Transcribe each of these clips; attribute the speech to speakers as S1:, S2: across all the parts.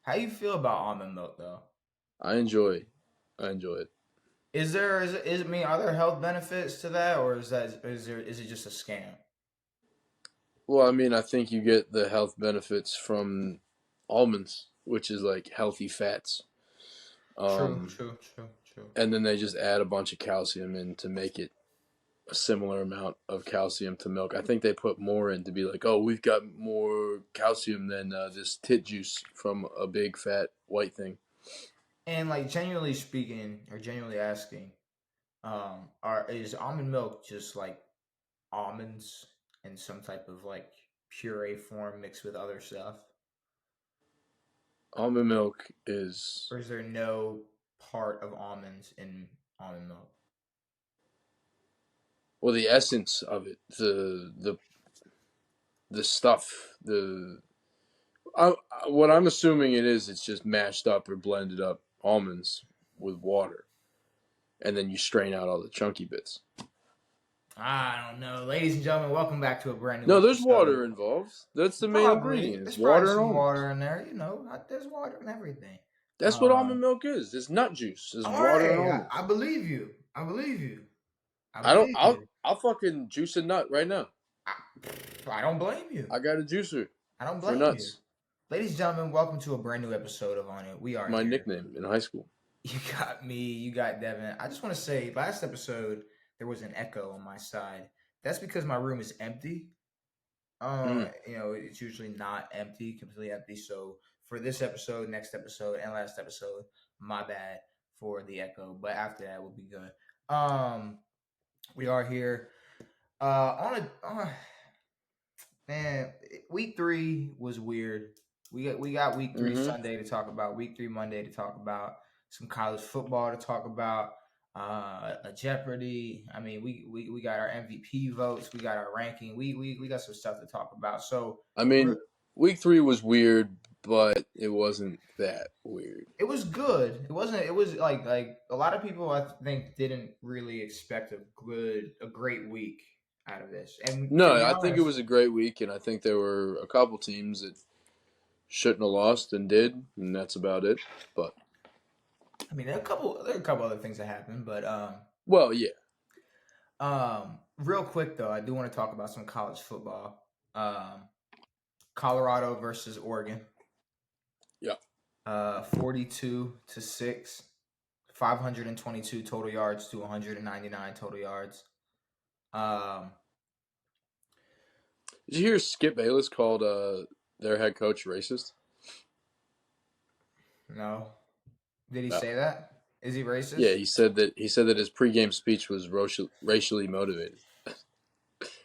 S1: How you feel about almond milk though?
S2: I enjoy. I enjoy it.
S1: Is I mean, are there health benefits to that, or is it just a scam?
S2: Well, I mean, I think you get the health benefits from almonds, which is like healthy fats.
S1: True,
S2: Um,
S1: true, true, true.
S2: and then they just add a bunch of calcium in to make it a similar amount of calcium to milk. I think they put more in to be like, oh, we've got more calcium than this tit juice from a big fat white thing.
S1: And like genuinely speaking, or genuinely asking, are is almond milk just like almonds in some type of like puree form mixed with other stuff,
S2: Almond milk is
S1: or is there no part of almonds in almond milk?
S2: well the essence of it, the stuff, the what I'm assuming it is, it's just mashed up or blended up almonds with water, and then you strain out all the chunky bits.
S1: I don't know, ladies and gentlemen. Welcome back to a brand new
S2: No, there's
S1: episode.
S2: water involved. That's the main
S1: Probably
S2: ingredient.
S1: there's
S2: It's
S1: probably
S2: water and
S1: some
S2: almonds.
S1: water in there. There's water in everything.
S2: That's what
S1: Um,
S2: almond milk is. It's nut juice. It's
S1: all
S2: water and
S1: right, I
S2: almonds.
S1: believe you. I believe you. I
S2: I don't.
S1: believe
S2: I'll
S1: you.
S2: I'll fucking juice a nut right now.
S1: I, I don't blame you.
S2: I got a juicer
S1: I don't
S2: for
S1: blame you.
S2: nuts.
S1: Ladies and gentlemen, welcome to a brand new episode of On It. We are
S2: My
S1: here.
S2: nickname in high school.
S1: You got me. You got Devin. I just want to say, last episode there was an echo on my side. That's because my room is empty.
S2: Mm.
S1: It's usually not empty, completely empty. So for this episode, next episode, and last episode, my bad for the echo. But after that, we'll be good. We are here. Man, week 3 was weird. We got week 3
S2: Mm-hmm.
S1: Sunday to talk about, week 3 Monday to talk about, some college football to talk about, a Jeopardy. I mean, we got our MVP votes, we got our ranking, we got some stuff to talk about. So
S2: I
S1: we're
S2: mean, week 3 was weird, but it wasn't that weird.
S1: it was good. It wasn't. It was like a lot of people I think didn't really expect a great week out of this. And to
S2: No,
S1: be
S2: I think it
S1: honest,
S2: was a great week, and I think there were a couple teams that shouldn't have lost and did, and that's about it. But
S1: I mean, there are a couple other things that happened, but
S2: well, yeah.
S1: real quick though, I do want to talk about some college football. Colorado versus Oregon.
S2: Yeah.
S1: 42-6, 522 total yards to 199 total yards. Um,
S2: Did you hear Skip Bayless called their head coach racist?
S1: no, did he
S2: No.
S1: say that? Is he
S2: Yeah,
S1: racist?
S2: he said that his pregame speech was racially motivated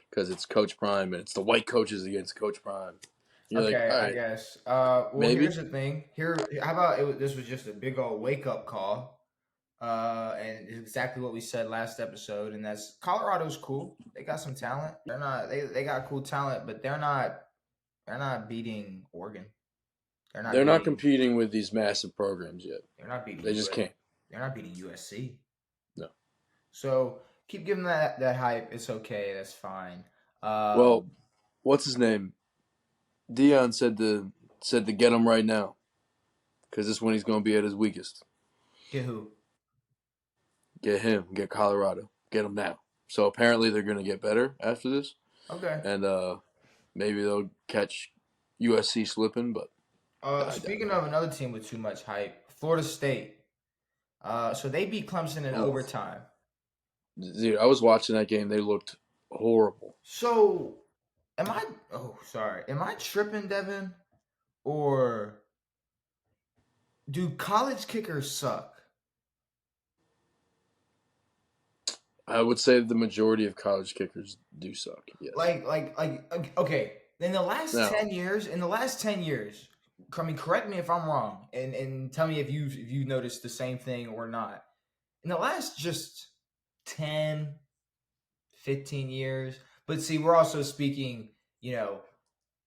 S2: because it's Coach Prime and it's the white coaches against Coach Prime. You're like,
S1: Okay,
S2: all
S1: I
S2: right,
S1: guess. Well, here's
S2: maybe.
S1: the thing. How about this was just a big old wake up call. And it's exactly what we said last episode, and that's Colorado's cool. They got some talent. They got cool talent, but they're not beating Oregon. They're not
S2: They're not
S1: beating
S2: competing with these massive programs yet.
S1: they're not beating
S2: They just
S1: US
S2: can't.
S1: they're not beating USC.
S2: No.
S1: So keep giving that hype. It's okay. That's fine.
S2: Well,
S1: Um,
S2: what's his name? Dion said to get him right now because this one he's going to be at his weakest.
S1: get who?
S2: Get him. Get Colorado. Get him now. So apparently they're going to get better after this,
S1: Okay.
S2: and maybe they'll catch USC slipping, but I doubt
S1: Speaking of another team with too much hype, Florida State. So they beat Clemson in
S2: it. Ugh.
S1: overtime.
S2: Dude, I was watching that game. They looked horrible.
S1: So am I? Oh, sorry. Am I tripping, Devin? Or do college kickers suck?
S2: I would say the majority of college kickers do suck. Yes.
S1: Okay.
S2: Now,
S1: In the last 10 years, I mean, correct me if I'm wrong, and tell me if you noticed the same thing or not. In the last just 10, 15 years, but see, we're also speaking,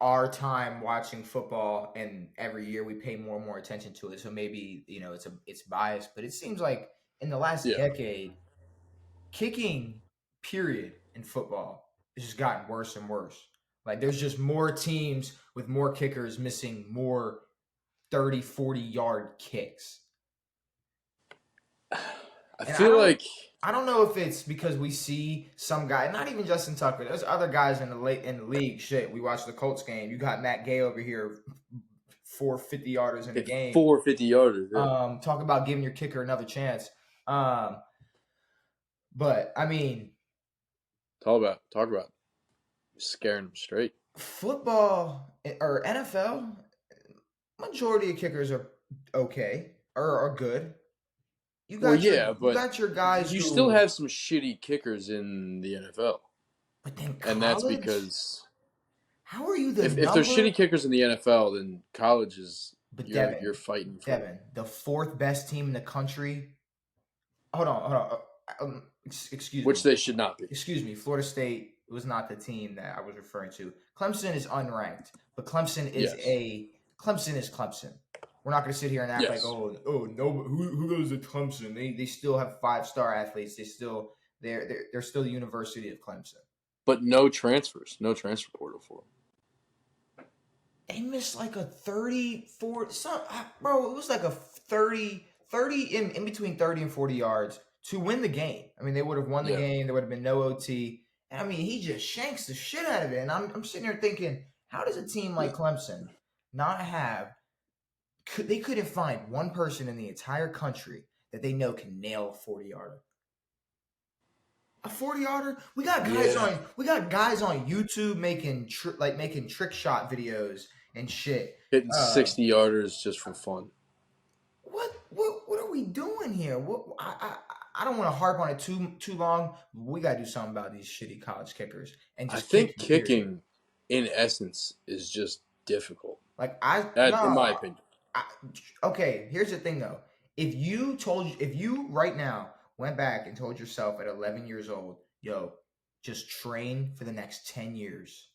S1: our time watching football, and every year we pay more and more attention to it. So maybe it's biased, but it seems like in the last
S2: yeah,
S1: decade, kicking period in football has just gotten worse and worse. Like there's just more teams with more kickers missing more 30, 40-yard kicks.
S2: I
S1: And
S2: feel like
S1: I don't know if it's because we see some guy, not even Justin Tucker. There's other guys in the league. Shit, we watched the Colts game. You got Matt Gay over here, 450-yarders in the game.
S2: 450-yarders. Yeah.
S1: Talk about giving your kicker another chance. But I mean,
S2: talk about scaring them straight.
S1: Football or NFL, majority of kickers are okay or are good. You got you got your guys.
S2: You still have some shitty kickers in the NFL.
S1: But then college?
S2: And that's because
S1: how are you the
S2: if there's shitty kickers in the NFL, then college is you're fighting for.
S1: Devin, the fourth best team in the country. Hold on. Excuse me.
S2: Which they should not be.
S1: Excuse me. Florida State was not the team that I was referring to. Clemson is unranked, but Clemson is Clemson. We're not going to sit here and act like no, who goes to Clemson? They still have 5-star athletes. They're still the University of Clemson.
S2: But no transfers, no transfer portal for them.
S1: They missed like a 34 bro, it was like a 30 in between 30 and 40 yards to win the game. I mean, they would have won the game. There would have been no OT. And I mean, he just shanks the shit out of it. And I'm sitting here thinking, how does a team like Clemson not have they couldn't find one person in the entire country that they know can nail a 40-yarder. A 40-yarder? We got guys on YouTube making trick shot videos and shit.
S2: Hitting 60-yarders just for fun.
S1: What are we doing here? I don't want to harp on it too long. We got to do something about these shitty college kickers. And just
S2: I think kicking, in essence, is just difficult.
S1: In my opinion. Okay, here's the thing though. If you right now went back and told yourself at 11 years old, yo, just train for the next 10 years,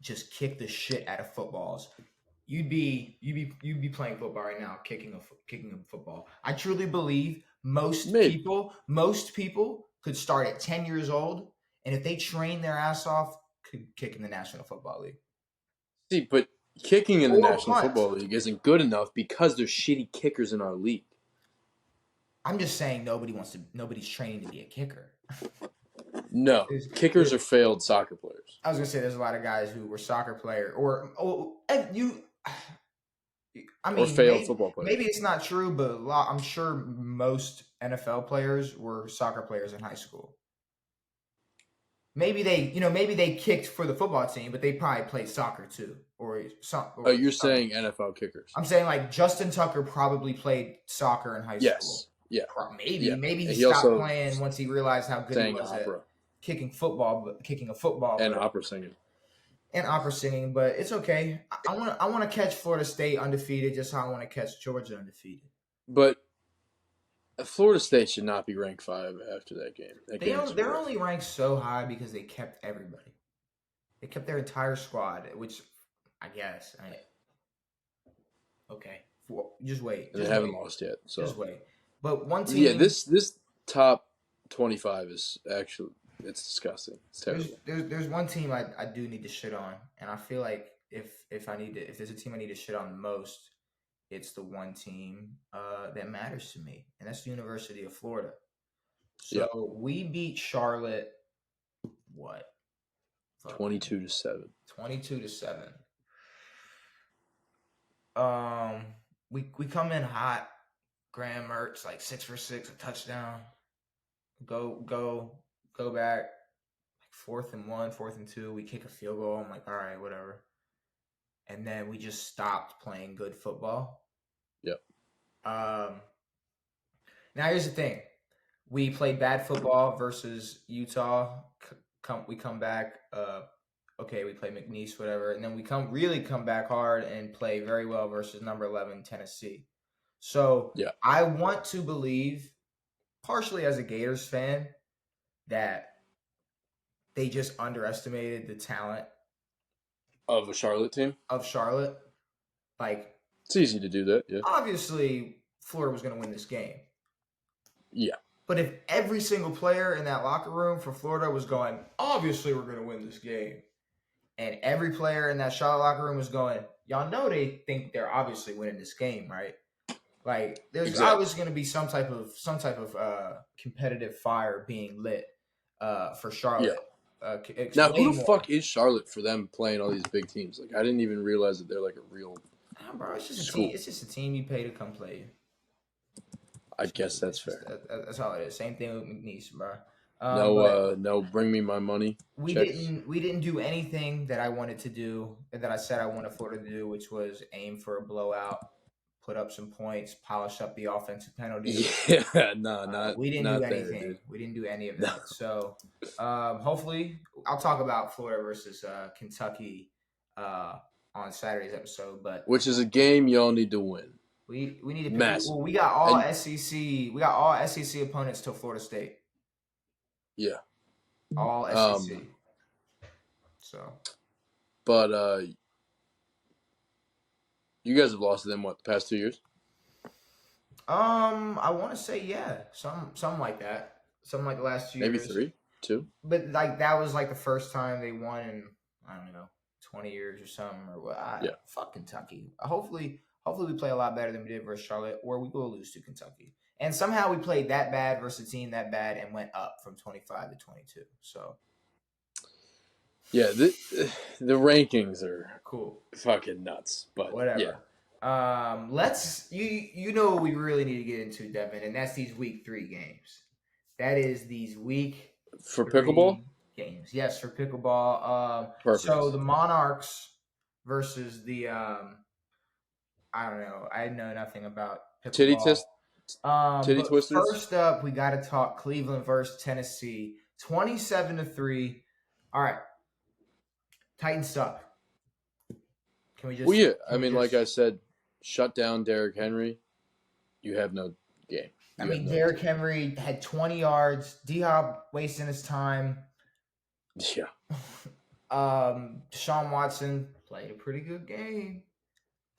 S1: just kick the shit out of footballs, you'd be playing football right now, kicking a football. I truly believe most people could start at 10 years old, and if they train their ass off, could kick in the National Football League.
S2: See, but kicking in the National Football League isn't good enough because there's shitty kickers in our league. I'm
S1: just saying nobody's training to be a kicker.
S2: No, kickers are failed soccer players.
S1: I was gonna say there's a lot of guys who were soccer player or failed football players. Maybe it's not true, but I'm sure most NFL players were soccer players in high school. Maybe they kicked for the football team, but they probably played soccer too,
S2: you're saying NFL kickers?
S1: I'm saying like Justin Tucker probably played soccer in high school.
S2: Yes, yeah,
S1: maybe he stopped playing once he realized how good he was at kicking a football
S2: and opera singing.
S1: But it's okay. I want to catch Florida State undefeated, just how I want to catch Georgia undefeated.
S2: But Florida State should not be ranked 5 after that game.
S1: They're only ranked so high because they kept everybody. They kept their entire squad, which I guess. Okay, just wait.
S2: They haven't lost yet, so
S1: just wait. But one team.
S2: Yeah, this top 25 is actually it's disgusting. It's terrible.
S1: There's one team I do need to shit on, and I feel like if there's a team I need to shit on the most, it's the one team that matters to me, and that's the University of Florida. So we beat Charlotte, what?
S2: 22-7.
S1: 22-7. We come in hot. Graham Mertz like 6 for 6, a touchdown. Go back. Like 4th and 1, 4th and 2. We kick a field goal. I'm like, all right, whatever. And then we just stopped playing good football.
S2: Yep.
S1: Now here's the thing: we played bad football versus Utah. We come back. Okay, we play McNeese, whatever, and then we come back hard and play very well versus number 11 Tennessee. So I want to believe, partially as a Gators fan, that they just underestimated the talent
S2: of a Charlotte team.
S1: Like,
S2: it's easy to do that. Yeah.
S1: Obviously, Florida was going to win this game.
S2: Yeah.
S1: But if every single player in that locker room for Florida was going, obviously we're going to win this game, and every player in that Charlotte locker room was going, y'all know they think they're obviously winning this game, right? Like there's
S2: Exactly.
S1: obviously going to be some type of competitive fire being lit for Charlotte. It's
S2: Now, who
S1: way
S2: the
S1: more.
S2: fuck is Charlotte for them playing all these big teams? Like, I didn't even realize that they're like a real
S1: Nah, bro, it's just a team.
S2: school.
S1: It's just a team you pay to come play you.
S2: I guess that's
S1: It's just
S2: fair.
S1: that's all it is. Same thing with McNeese, bro. But
S2: No, bring me my money.
S1: we
S2: Checks.
S1: didn't do anything that I wanted to do that I said I wanted Florida to do, which was aim for a blowout, put up some points, polish up the offensive penalties.
S2: Yeah, no,
S1: We didn't do
S2: not there,
S1: anything.
S2: dude.
S1: We didn't do any of
S2: No.
S1: that. So hopefully, I'll talk about Florida versus Kentucky on Saturday's episode. But
S2: Which is a game y'all need to win.
S1: we need to.
S2: Massive.
S1: Well, we got all
S2: And-
S1: SEC. We got all SEC opponents till Florida State.
S2: Yeah.
S1: All SEC. So.
S2: But you guys have lost to them what the past 2 years?
S1: I want to say something like that, something like the last 2
S2: Maybe
S1: years.
S2: 3, 2.
S1: But like that was like the first time they won in I don't know 20 years or something or what.
S2: Yeah.
S1: Fuck Kentucky. Hopefully we play a lot better than we did versus Charlotte, or we will lose to Kentucky. And somehow we played that bad versus a team that bad and went up from 25 to 22. So.
S2: Yeah, the rankings are
S1: Cool.
S2: fucking nuts. But
S1: Whatever.
S2: Yeah.
S1: Let's you know what we really need to get into, Devin, and that's these week 3 games. That is these week
S2: For
S1: 3
S2: pickleball?
S1: games. Yes, for pickleball.
S2: Perfect.
S1: So the Monarchs versus the I don't know. I know nothing about pickleball.
S2: Titty twisters?
S1: First up, we got to talk Cleveland versus Tennessee. 27-3. All right. Titans suck. Can we just?
S2: Well, yeah. I mean, like I said, shut down Derrick Henry. You have no game.
S1: Derrick Henry had 20 yards. D-Hop wasting his time.
S2: Yeah.
S1: Deshaun Watson played a pretty good game.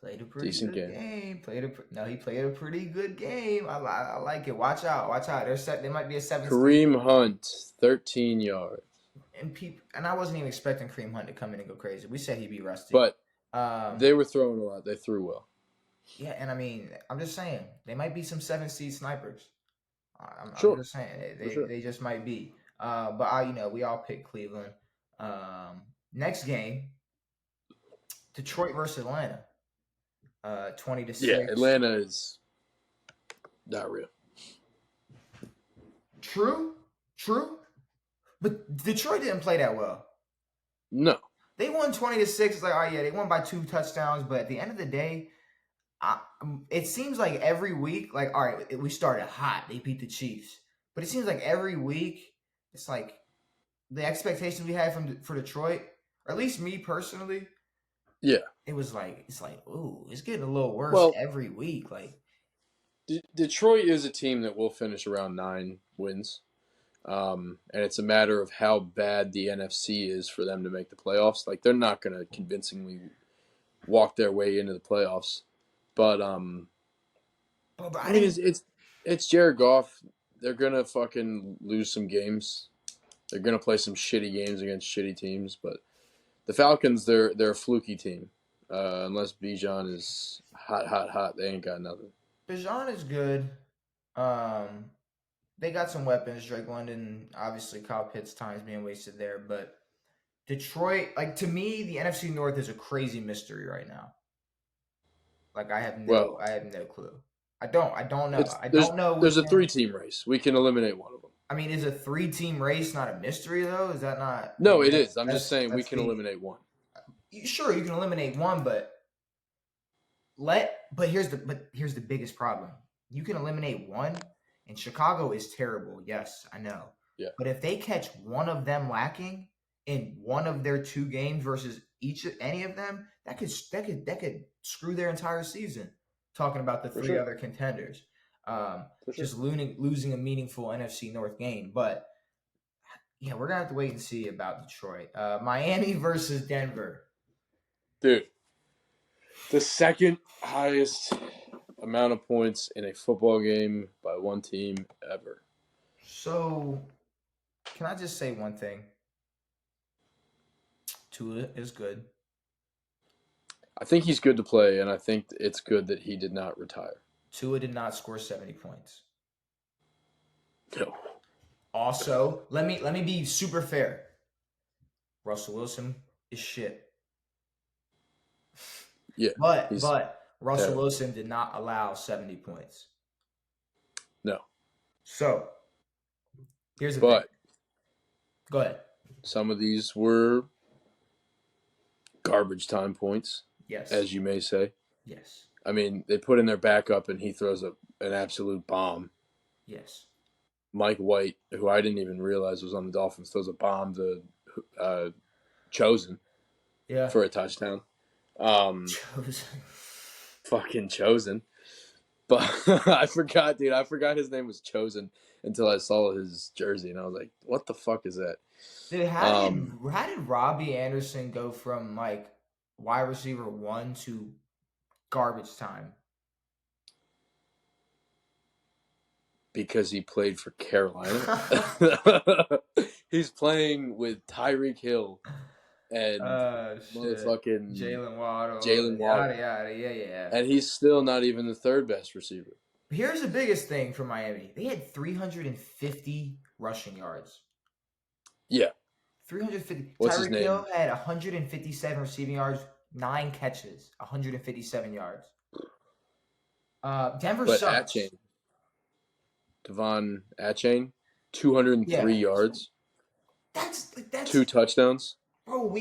S1: Played a pretty
S2: Decent
S1: good
S2: game.
S1: He played a pretty good game. I like it. Watch out. There might be a 7.
S2: Kareem Hunt, 13 yards.
S1: And I wasn't even expecting Kareem Hunt to come in and go crazy. We said he'd be rusty.
S2: But they were throwing a lot. They threw well.
S1: Yeah, and I mean, I'm just saying, they might be some 7-seed snipers. I'm just saying, they just might be. But we all picked Cleveland. Next game, Detroit versus Atlanta. 20-6.
S2: Yeah, Atlanta is not real.
S1: True. But Detroit didn't play that well.
S2: No.
S1: They won 20-6. It's like, oh yeah, they won by 2 touchdowns. But at the end of the day, it seems like every week, like, all right, we started hot. They beat the Chiefs. But it seems like every week, it's like the expectations we had for Detroit, or at least me personally.
S2: Yeah.
S1: It's like, ooh, it's getting a little worse every week. Like,
S2: Detroit is a team that will finish around 9 wins. And it's a matter of how bad the NFC is for them to make the playoffs. Like, they're not going to convincingly walk their way into the playoffs. But I mean, it's Jared Goff. They're gonna fucking lose some games. They're gonna play some shitty games against shitty teams. But the Falcons, they're a fluky team. Unless Bijan is hot, they ain't got nothing.
S1: Bijan is good. They got some weapons. Drake London, obviously, Kyle Pitts' time is being wasted there. But Detroit, like, to me, the NFC North is a crazy mystery right now. Like, I have no clue. I don't know. I don't know.
S2: There's a 3-team race. We can eliminate one of them.
S1: I mean, is a 3-team race not a mystery though? Is that not?
S2: No, it is. I'm just saying we can eliminate one.
S1: Sure, you can eliminate one, but here's the biggest problem. You can eliminate one, and Chicago is terrible. Yes, I know.
S2: Yeah.
S1: But if they catch one of them lacking in one of their 2 games versus any of them, that could screw their entire season. Talking about the 3 other contenders, just losing a meaningful NFC North game. But yeah, we're gonna have to wait and see about Detroit. Miami versus Denver.
S2: Dude, the second highest amount of points in a football game by one team ever.
S1: So, can I just say one thing? Tua is good.
S2: I think he's good to play, and I think it's good that he did not retire.
S1: Tua did not score 70 points.
S2: No.
S1: Also, let me be super fair. Russell Wilson is shit.
S2: Yeah.
S1: But
S2: He's
S1: Russell
S2: terrible.
S1: Wilson did not allow 70 points.
S2: No.
S1: So, here's the thing. Go ahead.
S2: Some of these were garbage time points,
S1: Yes.
S2: as you may say.
S1: Yes.
S2: I mean, they put in their backup, and he throws an absolute bomb.
S1: Yes.
S2: Mike White, who I didn't even realize was on the Dolphins, throws a bomb to Chosen for a touchdown.
S1: Chosen.
S2: Fucking Chosen. But I forgot, dude. I forgot his name was Chosen until I saw his jersey, and I was like, what the fuck is that?
S1: Dude, how did Robbie Anderson go from like wide receiver 1 to garbage time?
S2: Because he played for Carolina. He's playing with Tyreek Hill and motherfucking
S1: Jalen Waddle.
S2: Yada.
S1: Yeah.
S2: And he's still not even the third best receiver.
S1: Here's the biggest thing for Miami. They had 350 rushing yards.
S2: Yeah.
S1: 350.
S2: What's his
S1: Tyreek
S2: name?
S1: Hill had 157 receiving yards, 9 catches, 157 yards. Denver sucks.
S2: Devan Achane, 203 yards.
S1: That's
S2: 2 touchdowns.
S1: Bro,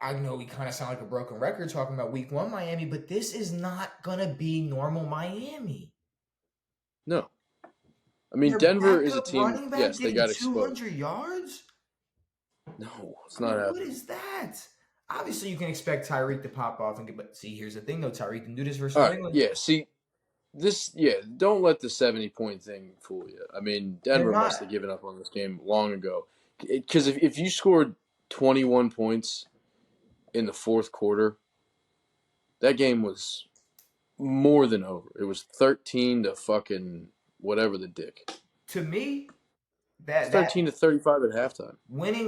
S1: I know we kind of sound like a broken record talking about week 1 Miami, but this is not gonna be normal Miami.
S2: No. I mean, Denver is a team. Yes, they got
S1: 200 yards.
S2: No, it's not happening.
S1: What is that? Obviously, you can expect Tyreek to pop off and get. But see, here's the thing, though. Tyreek can do this versus New England.
S2: Yeah. See, this. Yeah. Don't let the 70-point thing fool you. I mean, Denver must have given up on this game long ago. Because if you scored 21 points in the fourth quarter, that game was more than over. It was 13 to fucking whatever the dick.
S1: To me,
S2: it's 13 to 35 at halftime.
S1: Winning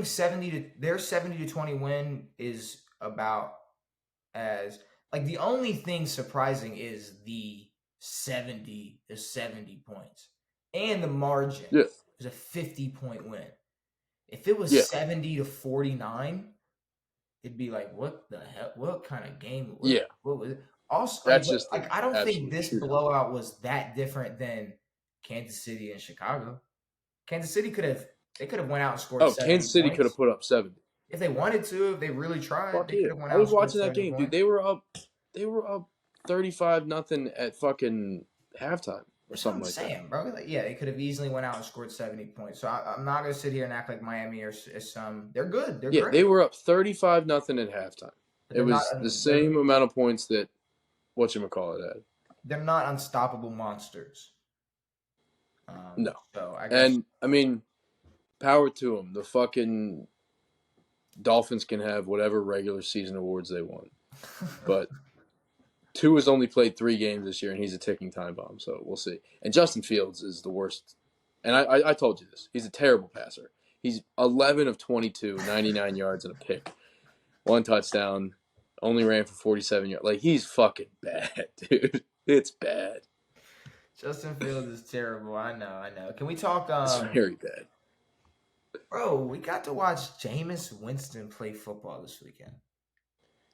S1: their 70-20 win is about as like the only thing surprising is the 70 to 70 points and the margin.
S2: Yeah.
S1: It was a 50-point win. If it was 70 to 49, it'd be like, what the hell? What kind of game? What was it? Also,
S2: that's just
S1: I don't think this blowout was that different than Kansas City and Chicago. Kansas City could have went out and scored.
S2: Kansas City could have put up 70
S1: if they wanted to. If they really tried,
S2: Fuck
S1: they could have went out.
S2: I was watching that game,
S1: points.
S2: dude. They were up 35-0 at fucking halftime or something like that.
S1: Bro. Like, they could have easily went out and scored 70 points. So I'm not gonna sit here and act like Miami is some. They're good. They're great.
S2: They were up 35-0 at halftime. It was the same amount of points that whatchamacallit had.
S1: They're not unstoppable monsters.
S2: No.
S1: So I guess.
S2: And I mean, power to them. The fucking Dolphins can have whatever regular season awards they want, but Tua has only played 3 games this year, and he's a ticking time bomb. So we'll see. And Justin Fields is the worst. And I told you this. He's a terrible passer. He's 11 of 22, 99 yards and a pick, 1 touchdown. Only ran for 47 yards. Like, he's fucking bad, dude. It's bad.
S1: Justin Fields is terrible. I know. Can we talk?
S2: It's very bad.
S1: Bro, we got to watch Jameis Winston play football this weekend.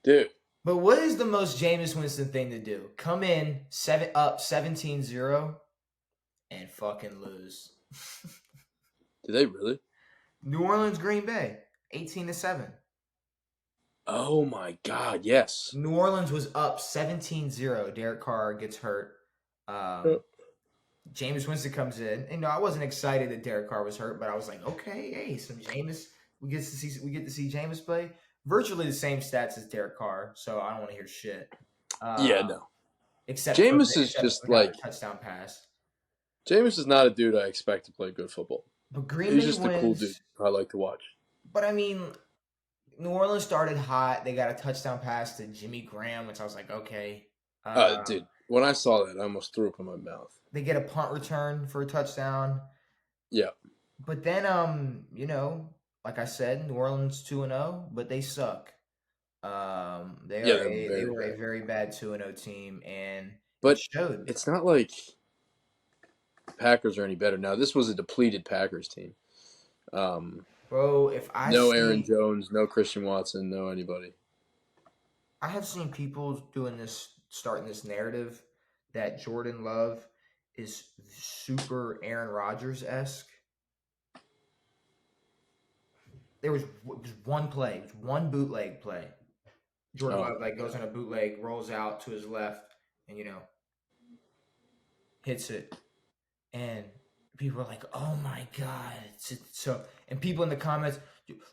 S2: Dude.
S1: But what is the most Jameis Winston thing to do? Come in, 17-0, and fucking lose.
S2: Did they really?
S1: New Orleans, Green Bay, 18-7.
S2: Oh, my God, yes.
S1: New Orleans was up 17-0. Derek Carr gets hurt. Jameis Winston comes in. And I wasn't excited that Derek Carr was hurt, but I was like, okay, hey, some Jameis. We get to see Jameis play. Virtually the same stats as Derek Carr, so I don't want to hear shit.
S2: No.
S1: Except
S2: Jameis is just like
S1: a touchdown pass.
S2: Jameis is not a dude I expect to play good football.
S1: But Green
S2: He's
S1: Bay
S2: just
S1: wins.
S2: a cool dude I like to watch.
S1: But I mean, New Orleans started hot. They got a touchdown pass to Jimmy Graham, which I was like, okay.
S2: Dude, when I saw that, I almost threw up in my mouth.
S1: They get a punt return for a touchdown.
S2: Yeah.
S1: But then, like I said, New Orleans 2-0, but they suck. They
S2: Yeah,
S1: are
S2: they're
S1: they
S2: very
S1: were a
S2: bad.
S1: very bad 2-0 team, and it
S2: But
S1: showed.
S2: it's not like Packers are any better now. This was a depleted Packers team.
S1: Bro, if I
S2: No Aaron
S1: see,
S2: Jones, no Christian Watson, no anybody.
S1: I have seen people doing this, starting this narrative that Jordan Love is super Aaron Rodgers esque. There was one play, it was one bootleg play. Jordan
S2: Oh
S1: Love
S2: my
S1: like goes
S2: god,
S1: on a bootleg, rolls out to his left, and hits it. And people are like, "Oh my god!" So, and people in the comments,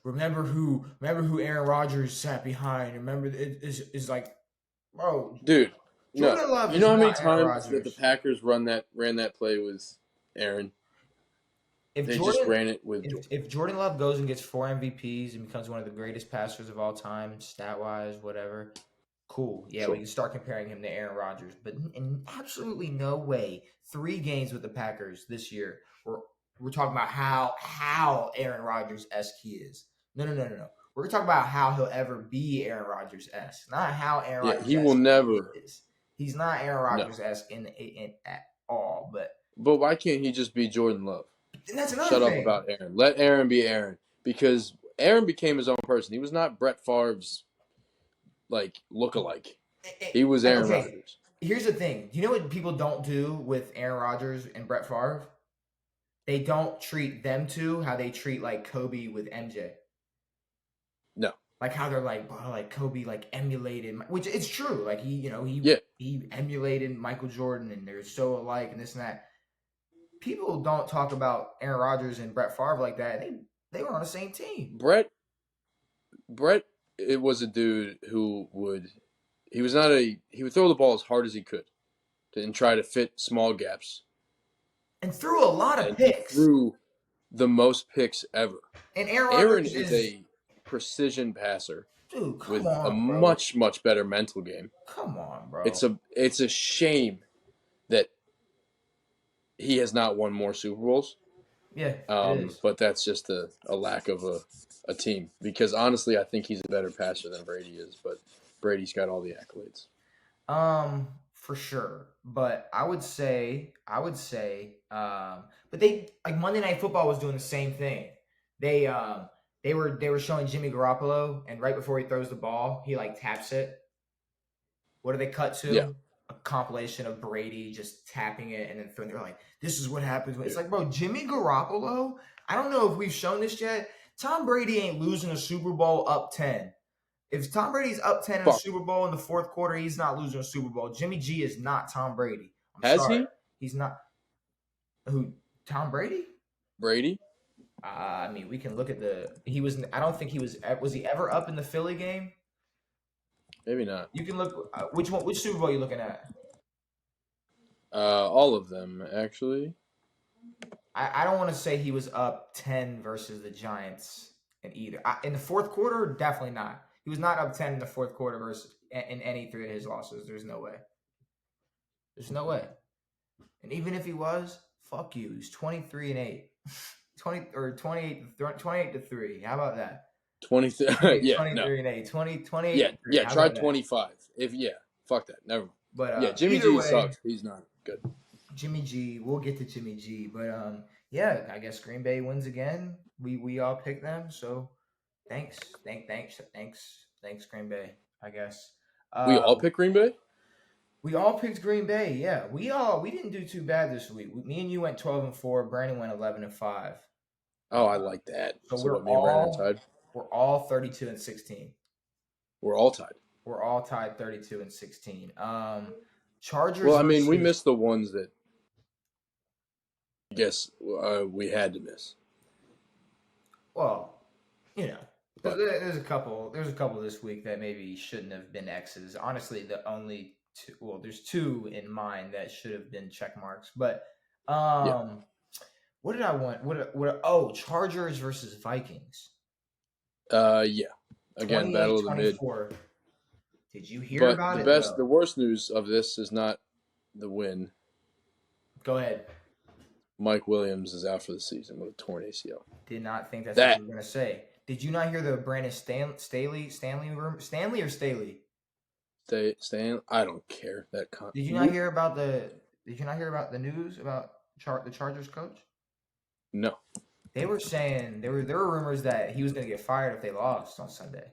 S1: remember who Aaron Rodgers sat behind. Remember, it is like, bro,
S2: dude, no.
S1: Jordan Love
S2: You
S1: is
S2: know how many
S1: not Aaron
S2: times that the
S1: Rodgers.
S2: Packers ran that play with Aaron?
S1: If
S2: They just
S1: Jordan,
S2: ran it with
S1: if
S2: Jordan.
S1: if Jordan Love goes and gets 4 MVPs and becomes one of the greatest passers of all time, stat wise, whatever, cool. Yeah, we
S2: Sure.
S1: can start comparing him to Aaron Rodgers, but in absolutely no way. 3 games with the Packers this year. We're talking about how Aaron Rodgers esque he is. No. We're talking about how he'll ever be Aaron Rodgers esque, not how Aaron
S2: Yeah,
S1: Rodgers
S2: he will
S1: esque
S2: never.
S1: is. He's not Aaron
S2: No.
S1: Rodgers esque in at all. But
S2: But why can't he just be Jordan Love?
S1: and that's another
S2: Shut up
S1: thing.
S2: about Aaron. Let Aaron be Aaron because Aaron became his own person. He was not Brett Favre's like lookalike. He was Aaron
S1: Okay,
S2: Rodgers.
S1: here's the thing. You know what people don't do with Aaron Rodgers and Brett Favre? They don't treat them two how they treat like Kobe with MJ.
S2: No.
S1: Like how they're like, bro, like Kobe like emulated, which it's true. Like
S2: Yeah.
S1: he emulated Michael Jordan, and they're so alike, and this and that. People don't talk about Aaron Rodgers and Brett Favre like that. They were on the same team.
S2: Brett it was a dude who would he was not a he would throw the ball as hard as he could and try to fit small gaps.
S1: And threw a lot of
S2: And he
S1: picks.
S2: threw the most picks ever.
S1: And Aaron
S2: Aaron
S1: Rodgers
S2: is
S1: is,
S2: a precision passer
S1: dude, come
S2: with a
S1: on, bro.
S2: much better mental game.
S1: Come on, bro.
S2: It's a shame that he has not won more Super Bowls.
S1: Yeah, it is.
S2: But that's just a lack of a team. Because honestly, I think he's a better passer than Brady is. But Brady's got all the accolades.
S1: For sure. But but they like Monday Night Football was doing the same thing. They they were showing Jimmy Garoppolo, and right before he throws the ball, he like taps it. What do they cut
S2: Yeah,
S1: to? A compilation of Brady just tapping it and then throwing. They're like, "This is what happens when."
S2: yeah.
S1: It's like, bro, Jimmy Garoppolo. I don't know if we've shown this yet. Tom Brady ain't losing a Super Bowl up 10. If Tom Brady's up 10 in a
S2: Fuck.
S1: Super Bowl in the fourth quarter, he's not losing a Super Bowl. Jimmy G is not Tom Brady. I'm
S2: Has
S1: sorry.
S2: he?
S1: He's not. Who? Tom Brady?
S2: Brady?
S1: I mean, we can look at the. He was. I don't think he was. Was he ever up in the Philly game?
S2: Maybe not.
S1: You can look. Which one? Which Super Bowl are you looking at?
S2: All of them, actually.
S1: I don't want to say he was up 10 versus the Giants in either. In the fourth quarter, definitely not. He was not up 10 in the fourth quarter versus in any three of his losses. There's no way. There's no way. And even if he was, fuck you. He's 23-8. 20 or 28 to 3. How about that?
S2: 20. Yeah, no.
S1: 23-8. 28
S2: Yeah,
S1: to 3. How
S2: try
S1: about that?
S2: 25. Fuck that. Never mind.
S1: But
S2: Jimmy
S1: either
S2: G
S1: way,
S2: sucks. He's not good.
S1: Jimmy G. We'll get to Jimmy G. But yeah, I guess Green Bay wins again. We all picked them, so thanks, Green Bay. I guess.
S2: We all pick Green Bay?
S1: We all picked Green Bay. Yeah, we didn't do too bad this week. Me and you went 12-4. Brandon went 11-5.
S2: Oh, I like that.
S1: So
S2: So what, me and Brandon are tied?
S1: we're all 32-16.
S2: We're all tied.
S1: We're all tied 32-16. Chargers.
S2: Well, I mean, we
S1: versus-
S2: missed the ones that I guess we had to miss.
S1: Well, you know,
S2: But-
S1: there's a couple. There's a couple this week that maybe shouldn't have been X's. Honestly, the only two. Well, there's two in mind that should have been check marks. But what did I want? Oh, Chargers versus Vikings.
S2: Yeah. Again, battle of the mid.
S1: 28-24. Did you hear
S2: But
S1: about
S2: the worst news of this is not the win.
S1: Go ahead.
S2: Mike Williams is out for the season with a torn ACL.
S1: Did not think that's what
S2: That
S1: you were going to say. Did you not hear the Brandon Stanley rumor? Stanley or Staley?
S2: Stan, I don't care.
S1: Did you not hear about the? Did you not hear about the news about the Chargers coach?
S2: No.
S1: They were saying there were rumors that he was going to get fired if they lost on Sunday.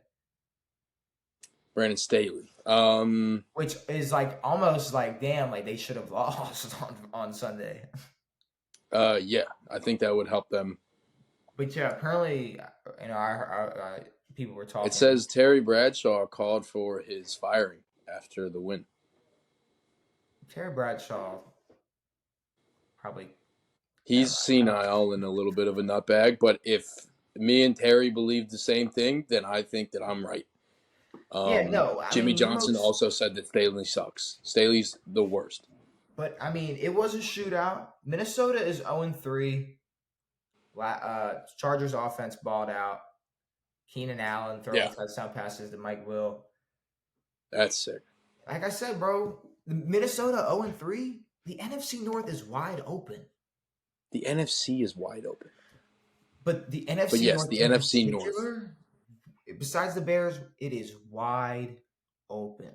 S2: Brandon Staley.
S1: Which is like almost like damn, like they should have lost on Sunday.
S2: Yeah, I think that would help them.
S1: But yeah, apparently, I people were talking.
S2: It says Terry Bradshaw called for his firing after the win.
S1: Terry Bradshaw probably.
S2: He's senile and a little bit of a nutbag, but if me and Terry believe the same thing, then I think that I'm right. Jimmy Johnson also said that Staley sucks. Staley's the worst.
S1: But, I mean, it was a shootout. Minnesota is 0-3. Chargers offense balled out. Keenan Allen throwing touchdown passes to Mike Will.
S2: That's sick.
S1: Like I said, bro, Minnesota 0-3. The NFC North is wide open.
S2: The NFC is wide open.
S1: But the NFC
S2: but yes,
S1: North
S2: the NFC North.
S1: Besides the Bears, it is wide open.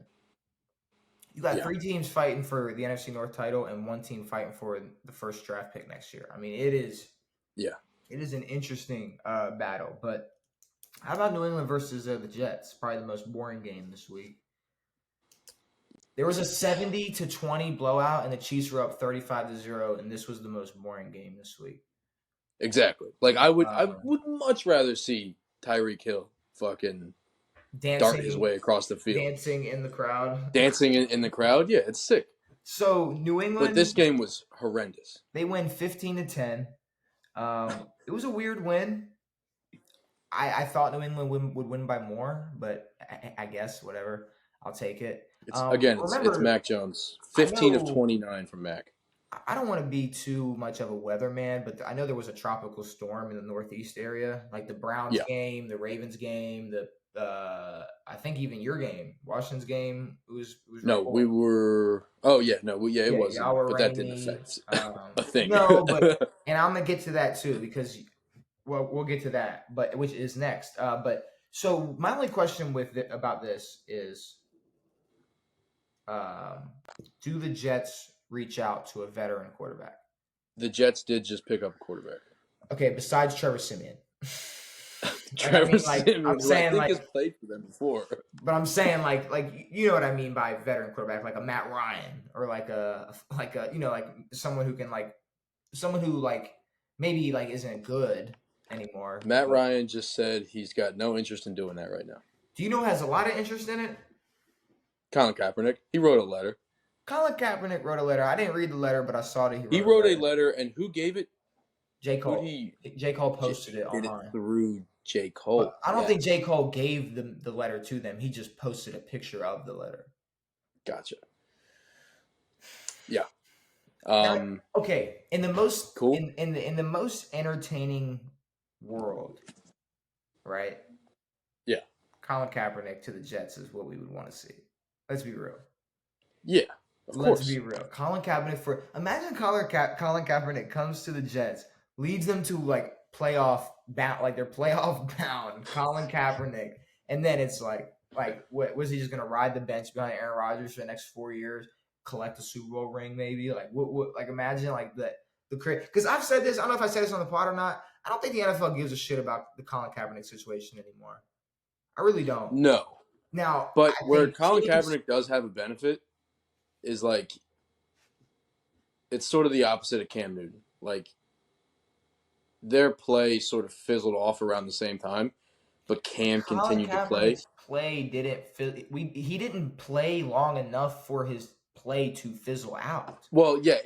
S1: You got 3 teams fighting for the NFC North title and 1 team fighting for the first draft pick next year. I mean, it is an interesting battle. But how about New England versus the Jets? Probably the most boring game this week. There was a 70-20 blowout, and the Chiefs were up 35-0, and this was the most boring game this week.
S2: Exactly. Like I would much rather see Tyreek Hill fucking dart his way across the field,
S1: dancing in the crowd.
S2: Dancing in the crowd, yeah, it's sick.
S1: So New England,
S2: but this game was horrendous.
S1: They win 15-10. It was a weird win. I thought New England would win by more, but I guess whatever. I'll take it.
S2: It's Mac Jones. 15 of 29 from Mac.
S1: I don't want to be too much of a weatherman, but I know there was a tropical storm in the Northeast area, like the Browns game, the Ravens game, I think even your game, Washington's game. It was
S2: no, we were. Oh yeah, no, it wasn't. But that didn't affect a thing.
S1: No, but and I'm gonna get to that too because, we'll get to that, but which is next. But so my only question about this is, do the Jets reach out to a veteran quarterback?
S2: The Jets did just pick up a quarterback.
S1: Okay, besides Trevor Siemian.
S2: Siemian,
S1: I'm saying
S2: has played for them before.
S1: But I'm saying like you know what I mean by veteran quarterback, like a Matt Ryan or like a someone who maybe isn't good anymore.
S2: Matt Ryan just said he's got no interest in doing that right now.
S1: Do you know who has a lot of interest in it?
S2: Colin Kaepernick. He wrote a letter.
S1: Colin Kaepernick wrote a letter. I didn't read the letter, but I saw that
S2: he wrote a letter. And who gave it?
S1: J. Cole. J. Cole posted it online.
S2: Through J. Cole.
S1: But I don't think J. Cole gave the letter to them. He just posted a picture of the letter.
S2: Gotcha. Yeah.
S1: Okay. In the most
S2: cool.
S1: in the most entertaining world, right?
S2: Yeah.
S1: Colin Kaepernick to the Jets is what we would want to see. Let's be real.
S2: Yeah.
S1: Let's be real. Colin Kaepernick imagine Colin Kaepernick comes to the Jets, leads them to playoff bound, they're playoff bound. Colin Kaepernick, and then it's what was he just gonna ride the bench behind Aaron Rodgers for the next 4 years, collect a Super Bowl ring maybe? Imagine because I've said this. I don't know if I said this on the pod or not. I don't think the NFL gives a shit about the Colin Kaepernick situation anymore. I really don't.
S2: No.
S1: Now,
S2: but where Colin Kaepernick does have a benefit is it's sort of the opposite of Cam Newton. Their play sort of fizzled off around the same time, but Cam continued to play.
S1: He didn't play long enough for his play to fizzle out.
S2: Well, yeah,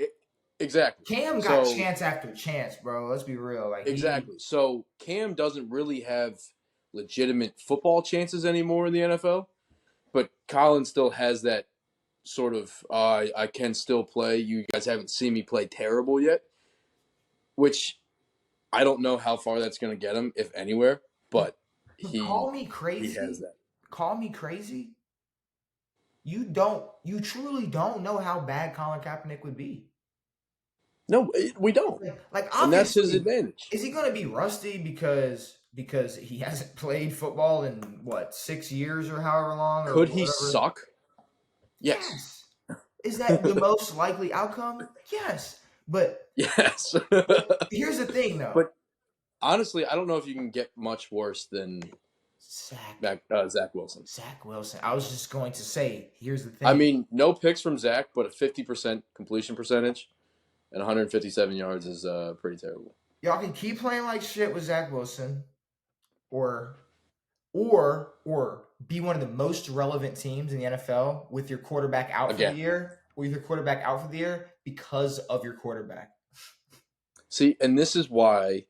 S2: exactly.
S1: Cam got chance after chance, bro. Let's be real.
S2: Exactly. So Cam doesn't really have legitimate football chances anymore in the NFL, but Colin still has that sort of I can still play. You guys haven't seen me play terrible yet, which I don't know how far that's going to get him, if anywhere. But
S1: call me crazy.
S2: He has that.
S1: Call me crazy. You truly don't know how bad Colin Kaepernick would be.
S2: No, we don't.
S1: Like
S2: And that's his
S1: obviously,
S2: advantage.
S1: is he going to be rusty because he hasn't played football in what 6 years or however long or
S2: Could he
S1: whatever?
S2: suck? Yes.
S1: Yes. Is that the most likely outcome? Yes. But
S2: Yes.
S1: but here's the thing though.
S2: But honestly, I don't know if you can get much worse than
S1: Zach
S2: Zach Wilson.
S1: Zach Wilson. I was just going to say, here's the
S2: I
S1: thing.
S2: mean, no picks from Zach, but a 50% completion percentage and 157 yards is pretty terrible.
S1: Y'all can keep playing like shit with Zach Wilson, or be one of the most relevant teams in the NFL with your quarterback out for the
S2: Again.
S1: year, because of your quarterback.
S2: See, and this is why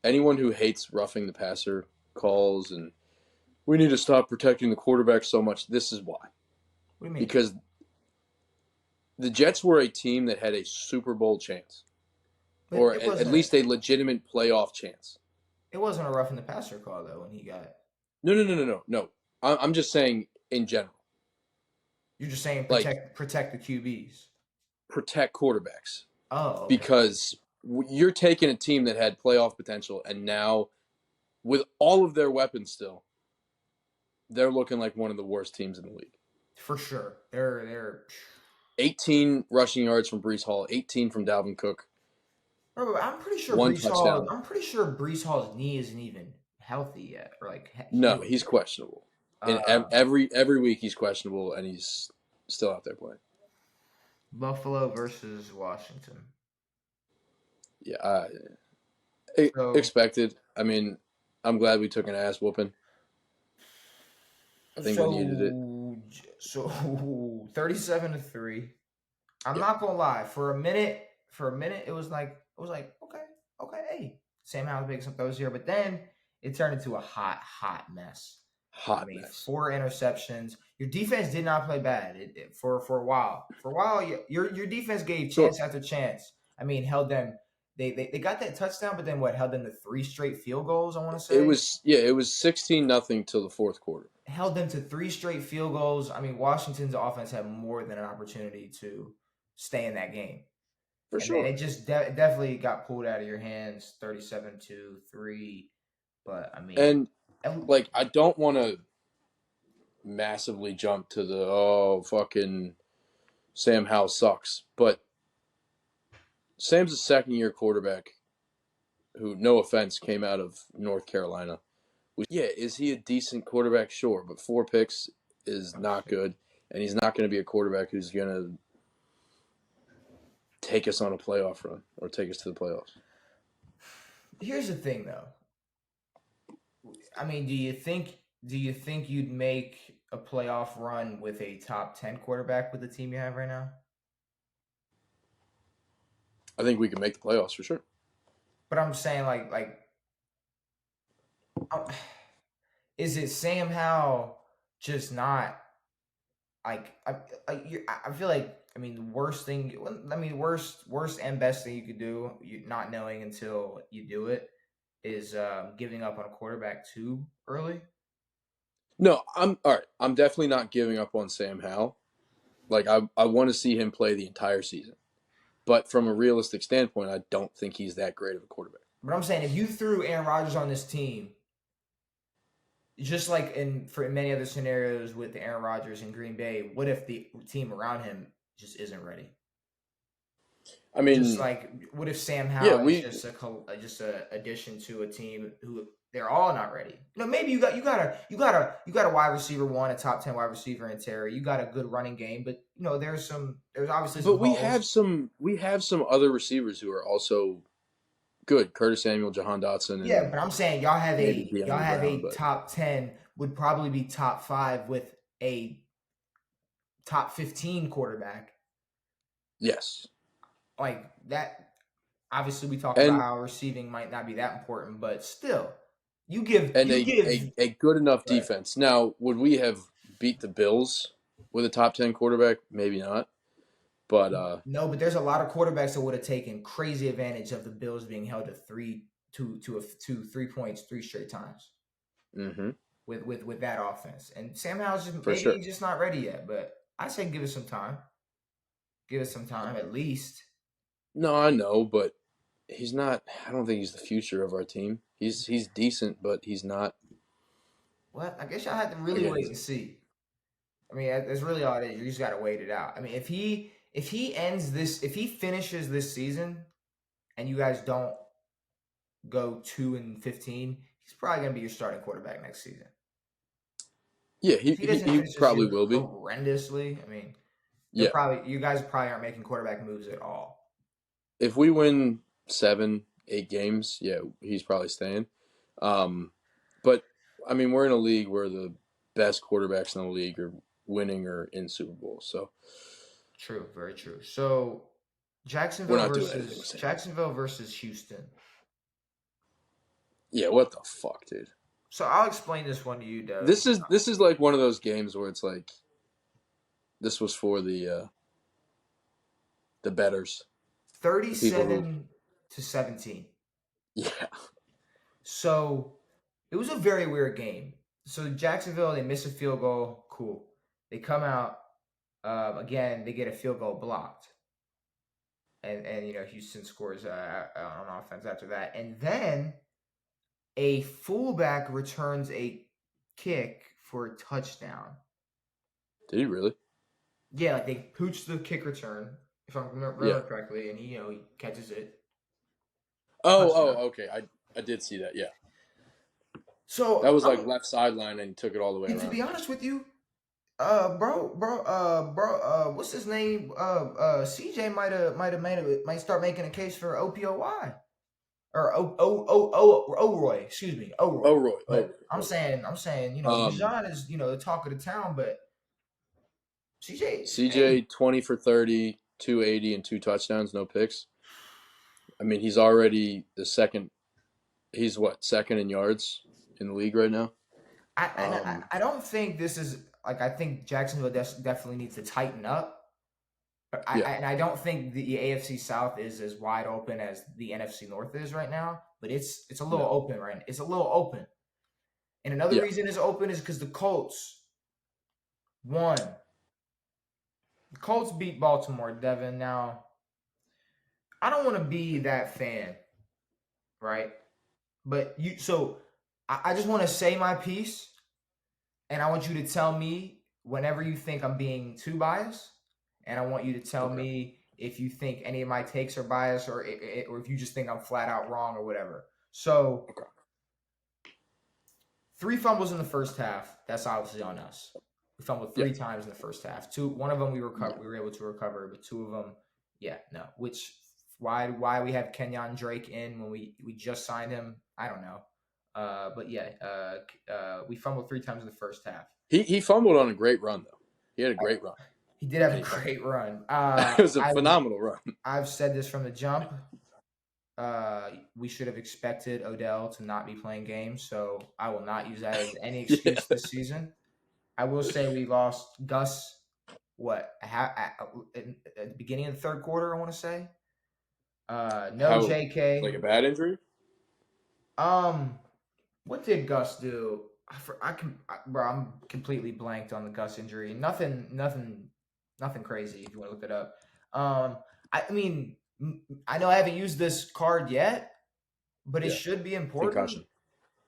S2: anyone who hates roughing the passer calls and we need to stop protecting the quarterback so much. This is why.
S1: What do you mean?
S2: Because the Jets were a team that had a Super Bowl chance, or at least a legitimate playoff chance.
S1: It wasn't a roughing the passer call though when he got.
S2: No. I'm just saying in general.
S1: You're just saying protect the QBs.
S2: Protect quarterbacks.
S1: Oh, okay.
S2: Because you're taking a team that had playoff potential, and now, with all of their weapons still, they're looking like one of the worst teams in the league.
S1: For sure. They're
S2: 18 rushing yards from Breece Hall, 18 from Dalvin Cook.
S1: Bro, I'm pretty sure
S2: One
S1: Breece
S2: touchdown.
S1: Breece Hall's knee isn't even healthy yet, or like.
S2: No, he's questionable. And every week he's questionable, and he's still out there playing.
S1: Buffalo versus Washington.
S2: Yeah, expected. I mean, I'm glad we took an ass whooping. I think we needed it.
S1: So 37-3. I'm not gonna lie. For a minute, it was like okay, hey, Sam Howell's making some throws here, but then it turned into a hot mess.
S2: Mess.
S1: 4 interceptions. Your defense did not play bad for a while. For a while, your defense gave chance after chance. I mean, held them. They got that touchdown, but then held them to 3 straight field goals. I want to say
S2: it was 16-0 till the fourth quarter.
S1: Held them to 3 straight field goals. I mean, Washington's offense had more than an opportunity to stay in that game.
S2: For sure.
S1: It just definitely got pulled out of your hands, 37-3. But I mean,
S2: and I don't want to massively jump to the fucking Sam Howell sucks, but Sam's a second-year quarterback who, no offense, came out of North Carolina. Is he a decent quarterback? Sure, but 4 picks is not good, and he's not going to be a quarterback who's going to take us on a playoff run or take us to the playoffs.
S1: Here's the thing, though. I mean, do you think you'd make a playoff run with a top 10 quarterback with the team you have right now?
S2: I think we can make the playoffs for sure.
S1: But I'm saying, is it Sam Howell just not I feel like, I mean, the worst and best thing you could do, you not knowing until you do it, is giving up on a quarterback too early.
S2: No, I'm all right. I'm definitely not giving up on Sam Howell. I want to see him play the entire season. But from a realistic standpoint, I don't think he's that great of a quarterback.
S1: But I'm saying, if you threw Aaron Rodgers on this team, just like for many other scenarios with Aaron Rodgers in Green Bay, what if the team around him just isn't ready?
S2: I mean,
S1: just what if Sam Howell is just a addition to a team who they're all not ready? Maybe you got a wide receiver 1, a top 10 wide receiver in Terry. You got a good running game, but there's obviously some.
S2: But we have some other receivers who are also good. Curtis Samuel, Jahan Dotson.
S1: Yeah, but I'm saying y'all have a top 10, would probably be top 5 with a top 15 quarterback.
S2: Yes.
S1: Like that, obviously we talk about how receiving might not be that important, but still, you give
S2: a good enough defense. Now, would we have beat the Bills with a top 10 quarterback? Maybe not. But
S1: no, but there's a lot of quarterbacks that would have taken crazy advantage of the Bills being held to 3 points 3 straight times.
S2: Mm-hmm.
S1: With that offense, and Sam Howell's just not ready yet. But I say give it some time. Give it some time at least.
S2: No, I know, but he's not. I don't think he's the future of our team. He's decent, but he's not.
S1: Well, I guess y'all had to really
S2: Again,
S1: wait and see. I mean, that's really all it is. You just got to wait it out. I mean, if he finishes this season and you guys don't go 2-15, he's probably gonna be your starting quarterback next season.
S2: yeah,
S1: If he doesn't
S2: he
S1: finish this
S2: probably
S1: year
S2: will be.
S1: horrendously, I mean,
S2: Yeah,
S1: you guys probably aren't making quarterback moves at all.
S2: if we win 7, 8 games, yeah, he's probably staying. Um, but I mean, we're in a league where the best quarterbacks in the league are winning or in Super Bowl, so
S1: True, very true. So
S2: we're not doing anything with Sam.
S1: Jacksonville versus Houston.
S2: Yeah, what the fuck, dude?
S1: So I'll explain this one to you, Dev.
S2: This is like one of those games where it's like this was for the betters, the people who
S1: 37-17.
S2: yeah.
S1: So it was a very weird game. So Jacksonville, they miss a field goal. Cool. They come out again. They get a field goal blocked, and Houston scores on offense after that, and then a fullback returns a kick for a touchdown.
S2: Did he really?
S1: Yeah, like they pooch the kick return, if I
S2: Yeah.
S1: remember correctly, and he catches it.
S2: Oh,
S1: Touchdown.
S2: okay. I did see that. Yeah, that
S1: So
S2: was like left sideline, and he took it all the way
S1: and to
S2: around.
S1: be honest with you, what's his name? CJ might start making a case for OPOY or Roy. Excuse me, Roy.
S2: Oh, Roy. Oh,
S1: But I'm
S2: okay.
S1: saying, Bijan is the talk of the town, but CJ,
S2: CJ
S1: hey,
S2: 20 for 30, 280, and 2 touchdowns, no picks. I mean, he's already the second. He's what, second in yards in the league right now.
S1: I don't think this is like I think Jacksonville definitely needs to tighten up. But
S2: Yeah,
S1: I don't think the AFC South is as wide open as the NFC North is right now, but it's a little
S2: no,
S1: open right now. It's a little open. And another
S2: yeah.
S1: reason it's open is because the Colts won. The Colts beat Baltimore, Devin. Now, I don't want to be that fan, right? But I just want to say my piece, and I want you to tell me whenever you think I'm being too biased, and I want you to tell
S2: Okay,
S1: me if you think any of my takes are biased or if you just think I'm flat out wrong or whatever. So,
S2: okay.
S1: 3 fumbles in the first half. That's obviously on us. We fumbled
S2: Yeah,
S1: 3 times in the first half. One of them we
S2: yeah.
S1: were able to recover, but two of them, yeah, no. Which why we have Kenyon Drake in when we just signed him? I don't know. But yeah, we fumbled 3 times in the first half.
S2: He fumbled on a great run though. He had a great run,
S1: He did have
S2: and
S1: a
S2: he fumbled.
S1: great run.
S2: It was a phenomenal run.
S1: I've said this from the jump. We should have expected Odell to not be playing games, so I will not use that as any
S2: Yeah.
S1: excuse this season. I will say we lost Gus. What at the beginning of the third quarter? I want to say. No
S2: How, like a
S1: J.K.
S2: bad injury?
S1: What did Gus do? Bro, I'm completely blanked on the Gus injury. Nothing crazy. If you want to look it up. I mean, I know I haven't used this card yet, but it
S2: Yeah,
S1: should be important.
S2: concussion.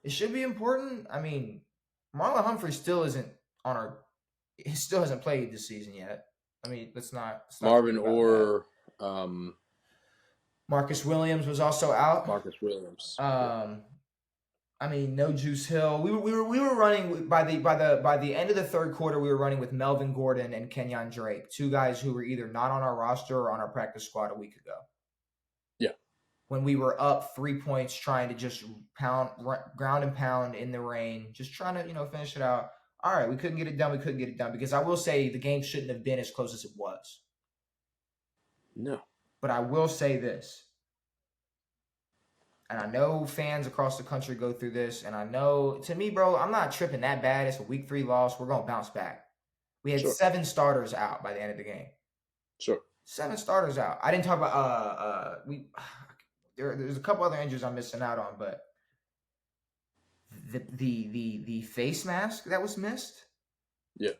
S1: It should be important. I mean, Marlon Humphrey still isn't on our. He still hasn't played this season yet. I mean, let's not forget
S2: Marvin
S1: about that.
S2: or um,
S1: Marcus Williams was also out.
S2: Marcus Williams. Yeah,
S1: Um, I mean, no Juice Hill. We were running by the end of the third quarter. We were running with Melvin Gordon and Kenyon Drake, two guys who were either not on our roster or on our practice squad a week ago.
S2: yeah,
S1: When we were up 3 points, trying to just ground and pound in the rain, just trying to finish it out. All right, we couldn't get it done. We couldn't get it done because I will say the game shouldn't have been as close as it was.
S2: no,
S1: But I will say this, and I know fans across the country go through this, and I know, to me, bro, I'm not tripping that bad. It's a week 3 loss. We're going to bounce back. We had
S2: sure,
S1: 7 starters out by the end of the game.
S2: sure.
S1: 7 starters out. I didn't talk about there's a couple other injuries I'm missing out on, but the face mask that was missed,
S2: Yeah,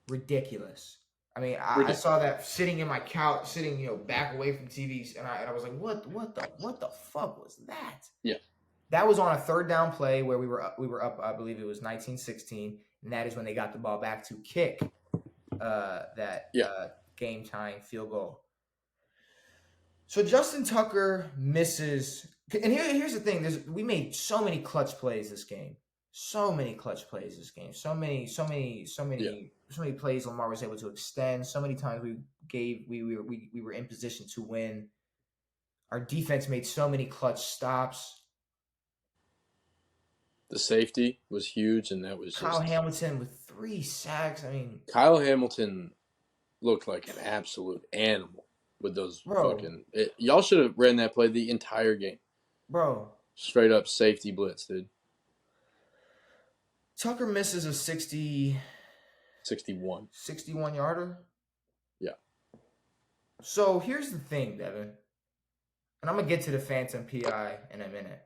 S1: ridiculous. I mean, I saw that sitting in my couch, sitting back away from TVs, and I was like, what the fuck was that?
S2: Yeah.
S1: That was on a third down play where we were up. I believe it was 19-16, and that is when they got the ball back to kick that game tying field goal. So Justin Tucker misses, and here's the thing: we made so many clutch plays this game. So many clutch plays this game. So many plays Lamar was able to extend. So many times we were in position to win. Our defense made so many clutch stops.
S2: The safety was huge, and that was
S1: Kyle Hamilton with 3 sacks. I mean,
S2: Kyle Hamilton looked like an absolute animal with those y'all should have ran that play the entire game.
S1: Bro.
S2: Straight up safety blitz, dude.
S1: Tucker misses a 61 yarder.
S2: Yeah.
S1: So here's the thing, Devin. And I'm going to get to the phantom PI in a minute.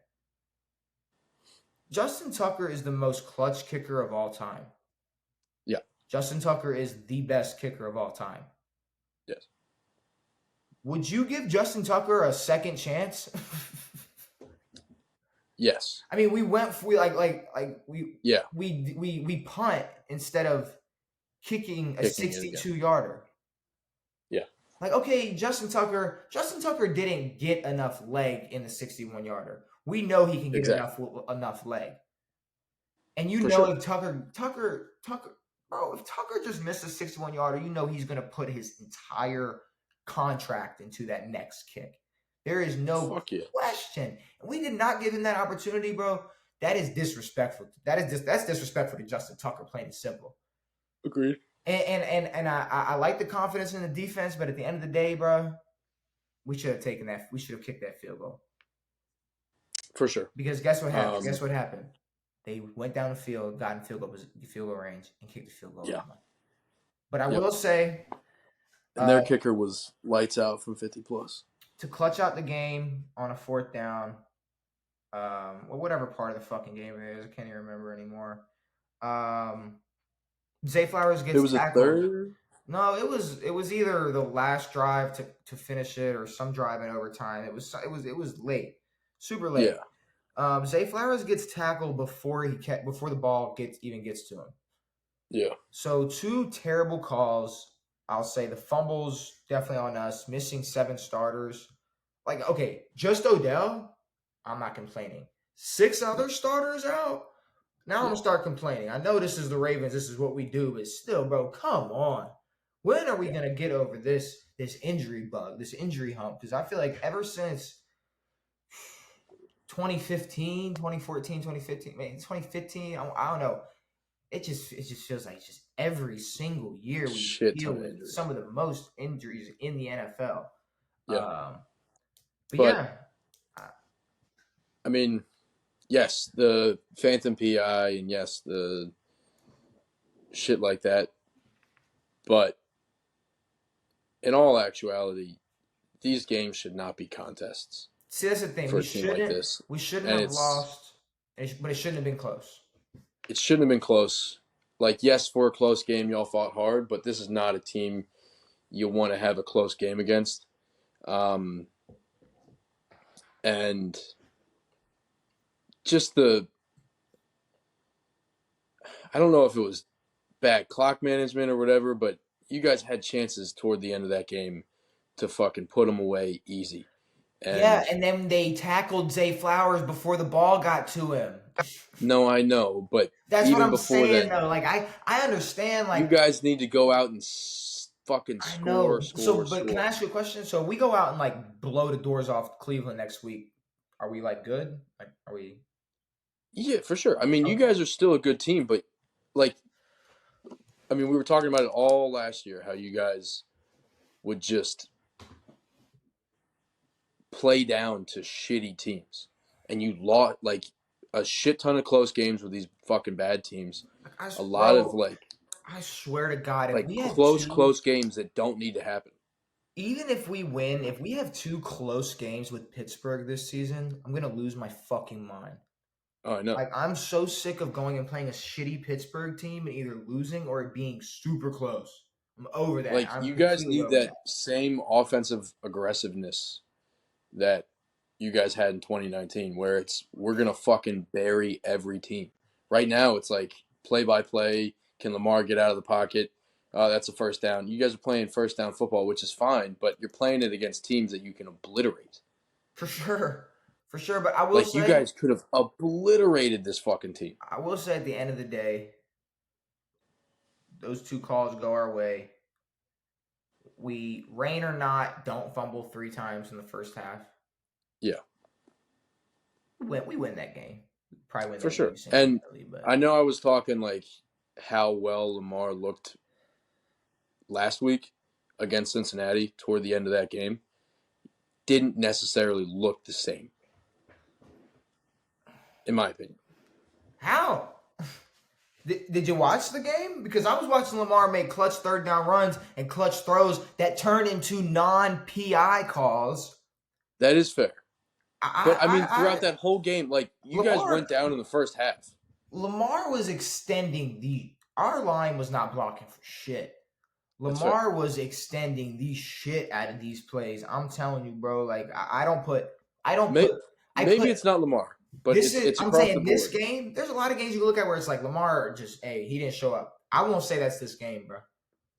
S1: Justin Tucker is the most clutch kicker of all time.
S2: Yeah.
S1: Justin Tucker is the best kicker of all time.
S2: Yes.
S1: Would you give Justin Tucker a second chance?
S2: Yes.
S1: I mean, we punt instead of kicking a 62-yarder.
S2: Yeah.
S1: Like, okay, Justin Tucker didn't get enough leg in the 61-yarder. We know he can get enough leg. And if Tucker, bro, if Tucker just missed a 61-yarder, he's going to put his entire contract into that next kick. There is no question. And we did not give him that opportunity, bro. That is disrespectful. That's disrespectful to Justin Tucker, plain and simple.
S2: Agreed.
S1: And I like the confidence in the defense, but at the end of the day, bro, we should have taken that. We should have kicked that field goal.
S2: For sure.
S1: Because guess what happened? They went down the field, got in field goal range, and kicked the field goal.
S2: Yeah.
S1: But I will say,
S2: and their kicker was lights out from 50 plus.
S1: To clutch out the game on a 4th down, whatever part of the fucking game it is, I can't even remember anymore. Zay Flowers gets tackled.
S2: It was a third?
S1: No, it was either the last drive to finish it or some drive in overtime. It was late, super late.
S2: Yeah.
S1: Zay Flowers gets tackled before the ball gets to him.
S2: Yeah.
S1: So 2 terrible calls. I'll say the fumbles definitely on us. Missing 7 starters. Like, okay, just Odell, I'm not complaining. 6 other starters out. Now I'm gonna start complaining. I know this is the Ravens. This is what we do, but still, bro, come on. When are we gonna get over this injury bug, this injury hump? Because I feel like ever since 2014, 2015, man, 2015, I don't know. It just feels like just every single year we deal with some of the most injuries in the NFL.
S2: Yeah.
S1: But
S2: I mean, yes, the phantom PI and yes, the shit like that. But in all actuality, these games should not be contests.
S1: See, that's the thing.
S2: For a team like this.
S1: We shouldn't have lost, but it shouldn't have been close.
S2: It shouldn't have been close. Like, yes, for a close game, y'all fought hard, but this is not a team you want to have a close game against. And just I don't know if it was bad clock management or whatever, but you guys had chances toward the end of that game to fucking put them away easy.
S1: And then they tackled Zay Flowers before the ball got to him.
S2: No, I know, but
S1: that's
S2: even
S1: what I'm
S2: before
S1: saying,
S2: that,
S1: though. Like, I understand. Like,
S2: you guys need to go out and fucking score.
S1: Can I ask you a question? So, we go out and like blow the doors off Cleveland next week. Are we like good? Like, are we?
S2: Yeah, for sure. I mean, you guys are still a good team, but like, I mean, we were talking about it all last year, how you guys would just play down to shitty teams, and you lost like a shit ton of close games with these fucking bad teams. I
S1: swear to God,
S2: like close games that don't need to happen.
S1: Even if we win, if we have 2 close games with Pittsburgh this season, I'm gonna lose my fucking mind.
S2: Oh, I know.
S1: Like, I'm so sick of going and playing a shitty Pittsburgh team and either losing or it being super close. I'm over that.
S2: Like,
S1: I'm
S2: you guys
S1: completely
S2: need
S1: over
S2: that
S1: that.
S2: same offensive aggressiveness that you guys had in 2019, where we're gonna fucking bury every team. Right now, it's like play by play. Can Lamar get out of the pocket? That's a first down. You guys are playing first down football, which is fine, but you're playing it against teams that you can obliterate.
S1: For sure. For sure. But I will
S2: Like, you
S1: say,
S2: guys could have obliterated this fucking team.
S1: at the end of the day, those 2 calls go our way. We, rain or not, don't fumble 3 times in the first half.
S2: Yeah,
S1: We win that game. We probably win
S2: for
S1: that game
S2: sure. And
S1: single-handedly, but
S2: I know I was talking like how well Lamar looked last week against Cincinnati toward the end of that game. Didn't necessarily look the same, in my opinion.
S1: how? Did you watch the game? Because I was watching Lamar make clutch third down runs and clutch throws that turn into non-PI calls.
S2: That is fair. But I mean,
S1: I
S2: throughout that whole game, like, you guys
S1: Lamar
S2: went down in the first half.
S1: Lamar was extending our line was not blocking for shit.
S2: That's fair.
S1: Lamar was extending the shit out of these plays. I'm telling you, bro. Like I don't put
S2: Maybe it's not Lamar, but it's
S1: I'm
S2: across the
S1: saying this
S2: board.
S1: game, there's a lot of games you can look at where it's like Lamar just, hey, he didn't show up. I won't say that's this game, bro.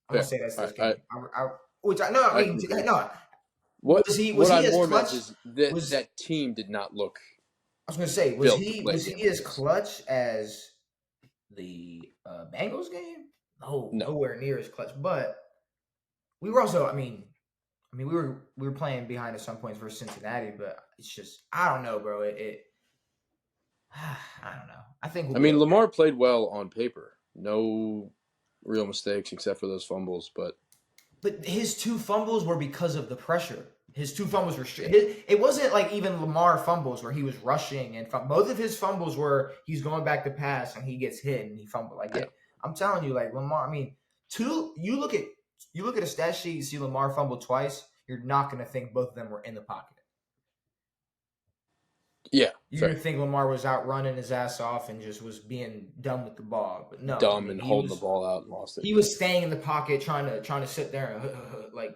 S1: I won't
S2: Fair.
S1: say that's this
S2: I
S1: game. Which I know. I
S2: I
S1: mean,
S2: can agree.
S1: no.
S2: What
S1: Was he
S2: I
S1: as
S2: more
S1: clutch?
S2: meant is that
S1: Was
S2: that team did not look
S1: I was gonna say,
S2: built to play
S1: was
S2: a game
S1: he
S2: like
S1: as
S2: this.
S1: clutch as the Bengals game? No,
S2: No.
S1: nowhere near as clutch. But we were also, we were playing behind at some points versus Cincinnati, but it's just I don't know, bro. I don't know. I think we'll
S2: I
S1: be
S2: mean,
S1: okay.
S2: Lamar played well on paper. No real mistakes except for those fumbles, but
S1: his 2 fumbles were because of the pressure. His 2 fumbles were it wasn't like even Lamar fumbles where he was rushing and both of his fumbles were he's going back to pass and he gets hit and he fumbled. I'm telling you, like Lamar. I mean, you look at a stat sheet, you see Lamar fumbled twice. You're not going to think both of them were in the pocket.
S2: yeah,
S1: You're
S2: fair.
S1: going to think Lamar was out running his ass off and just was being dumb with the ball. But no,
S2: Dumb and holding the ball out and lost it.
S1: he was staying in the pocket trying to sit there and like,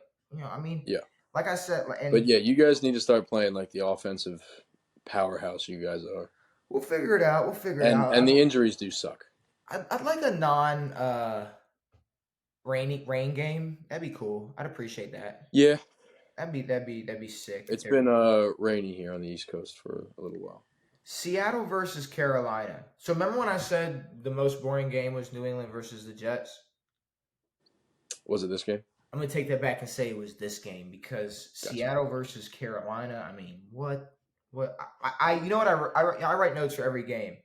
S2: Yeah.
S1: Like I said,
S2: But yeah, you guys need to start playing like the offensive powerhouse you guys are.
S1: we'll figure it out.
S2: And the injuries do suck.
S1: I'd like a non rain game. That'd be cool. I'd appreciate that.
S2: Yeah.
S1: That'd be sick.
S2: It's been rainy here on the East Coast for a little while.
S1: Seattle versus Carolina. So remember when I said the most boring game was New England versus the Jets?
S2: Was it this game?
S1: I'm gonna take that back and say it was this game because
S2: Gotcha.
S1: Seattle versus Carolina. I mean, what? I you know what I write notes for every game.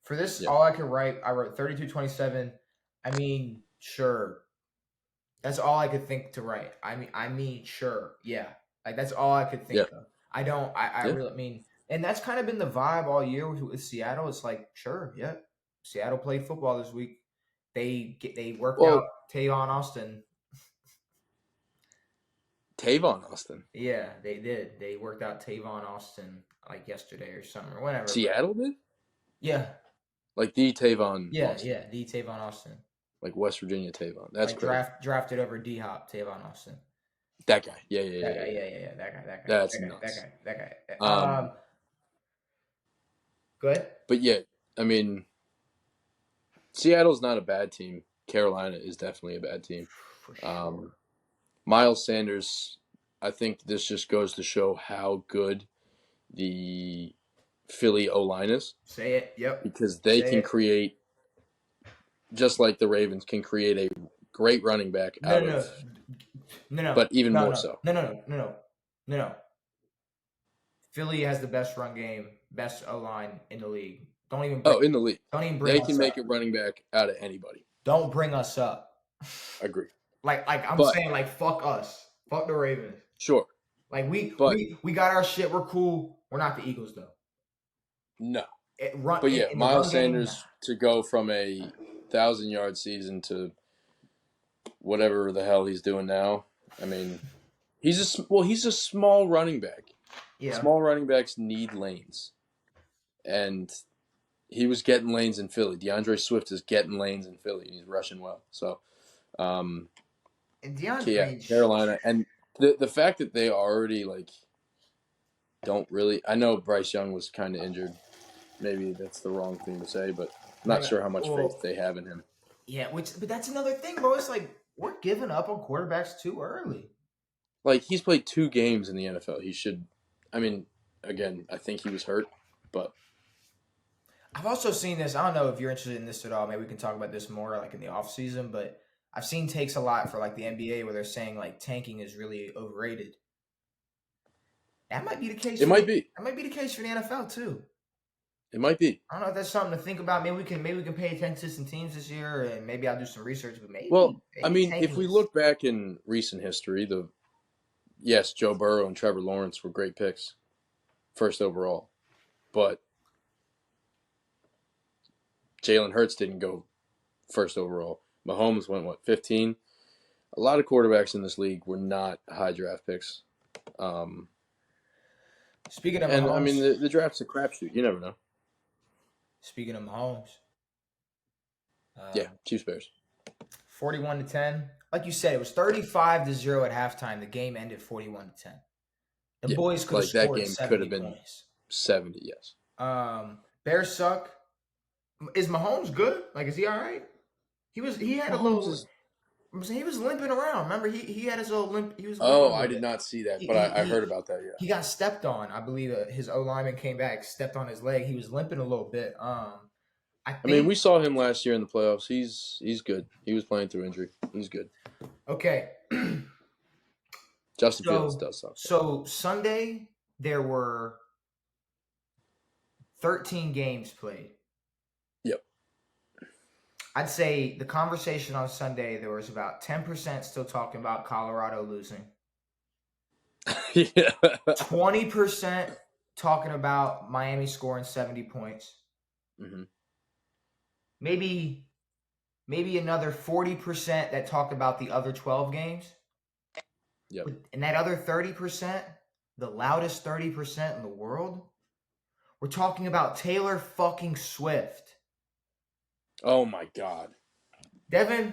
S1: For this,
S2: Yeah.
S1: all I could write, I wrote 32-27. I mean, sure. That's all I could think to write. I mean, sure, yeah. Like that's all I could think of. I don't. I really mean, and that's kind of been the vibe all year with Seattle. It's like, sure, yeah. Seattle played football this week. They worked out Tavon Austin.
S2: Tavon Austin.
S1: Yeah, they did. They worked out Tavon Austin like yesterday or something or whatever.
S2: Seattle did?
S1: Yeah.
S2: Like the Tavon
S1: Austin. Yeah, the Tavon Austin.
S2: Like West Virginia Tavon. That's
S1: like
S2: great.
S1: Drafted over D-Hop, Tavon Austin.
S2: That guy. Yeah.
S1: That guy.
S2: That's nuts.
S1: That guy. Go ahead.
S2: But yeah, I mean, Seattle's not a bad team. Carolina is definitely a bad team.
S1: For sure.
S2: Miles Sanders, I think this just goes to show how good the Philly O-line is.
S1: Say it. Yep.
S2: Because they can create, just like the Ravens can create a great running back out of.
S1: No.
S2: But even more so.
S1: No. Philly has the best run game, best O-line in the league.
S2: In the league.
S1: Don't even bring
S2: They
S1: us
S2: can
S1: up.
S2: make a running back out of anybody.
S1: Don't bring us up.
S2: Agree.
S1: Like I'm saying, like fuck us, fuck the Ravens.
S2: Sure.
S1: Like we got our shit. We're cool. We're not the Eagles though.
S2: No. Miles Sanders to go from a 1,000-yard season to whatever the hell he's doing now. I mean, he's a small running back.
S1: Yeah.
S2: Small running backs need lanes, and he was getting lanes in Philly. DeAndre Swift is getting lanes in Philly, and he's rushing well. So,
S1: And DeAndre,
S2: Yeah, Carolina, and the fact that they already like don't really. I know Bryce Young was kind of injured. Maybe that's the wrong thing to say, but I'm not sure how much faith they have in him.
S1: Yeah, but that's another thing, bro. It's like we're giving up on quarterbacks too early.
S2: Like he's played 2 games in the NFL. He should. I mean, again, I think he was hurt, but
S1: I've also seen this. I don't know if you're interested in this at all. Maybe we can talk about this more like in the off season, but I've seen takes a lot for like the NBA where they're saying like tanking is really overrated. That might be the case.
S2: It might be.
S1: That might be the case for the NFL too.
S2: It might be.
S1: I don't know if that's something to think about. Maybe we can pay attention to some teams this year, and maybe I'll do some research. But
S2: Well, I mean, if we look back in recent history, yes, Joe Burrow and Trevor Lawrence were great picks, first overall, but Jalen Hurts didn't go first overall. Mahomes went 15. A lot of quarterbacks in this league were not high draft picks.
S1: Speaking of
S2: and
S1: Mahomes,
S2: I mean the draft's a crapshoot. You never know.
S1: Speaking of Mahomes,
S2: yeah, Chiefs Bears,
S1: 41-10. Like you said, it was 35-0 at halftime. The game ended 41-10. The boys could have scored
S2: that game
S1: 70
S2: could have been
S1: points.
S2: 70. Yes.
S1: Bears suck. Is Mahomes good? Like, is he all right? He had a little. He was limping around. Remember, he had his little limp. He was.
S2: I did not see that, but I heard about that. Yeah.
S1: He got stepped on. I believe his O lineman came back, stepped on his leg. He was limping a little bit. I mean,
S2: we saw him last year in the playoffs. He's good. He was playing through injury. He's good.
S1: Okay.
S2: Justin Fields does suck.
S1: So Sunday there were 13 games played.
S2: Yep.
S1: I'd say the conversation on Sunday, there was about 10% still talking about Colorado losing.
S2: Yeah.
S1: 20% talking about Miami scoring 70 points.
S2: Mm-hmm.
S1: Maybe another 40% that talked about the other 12 games.
S2: Yep.
S1: And that other 30%, the loudest 30% in the world, we're talking about Taylor fucking Swift.
S2: Oh my God.
S1: Devin,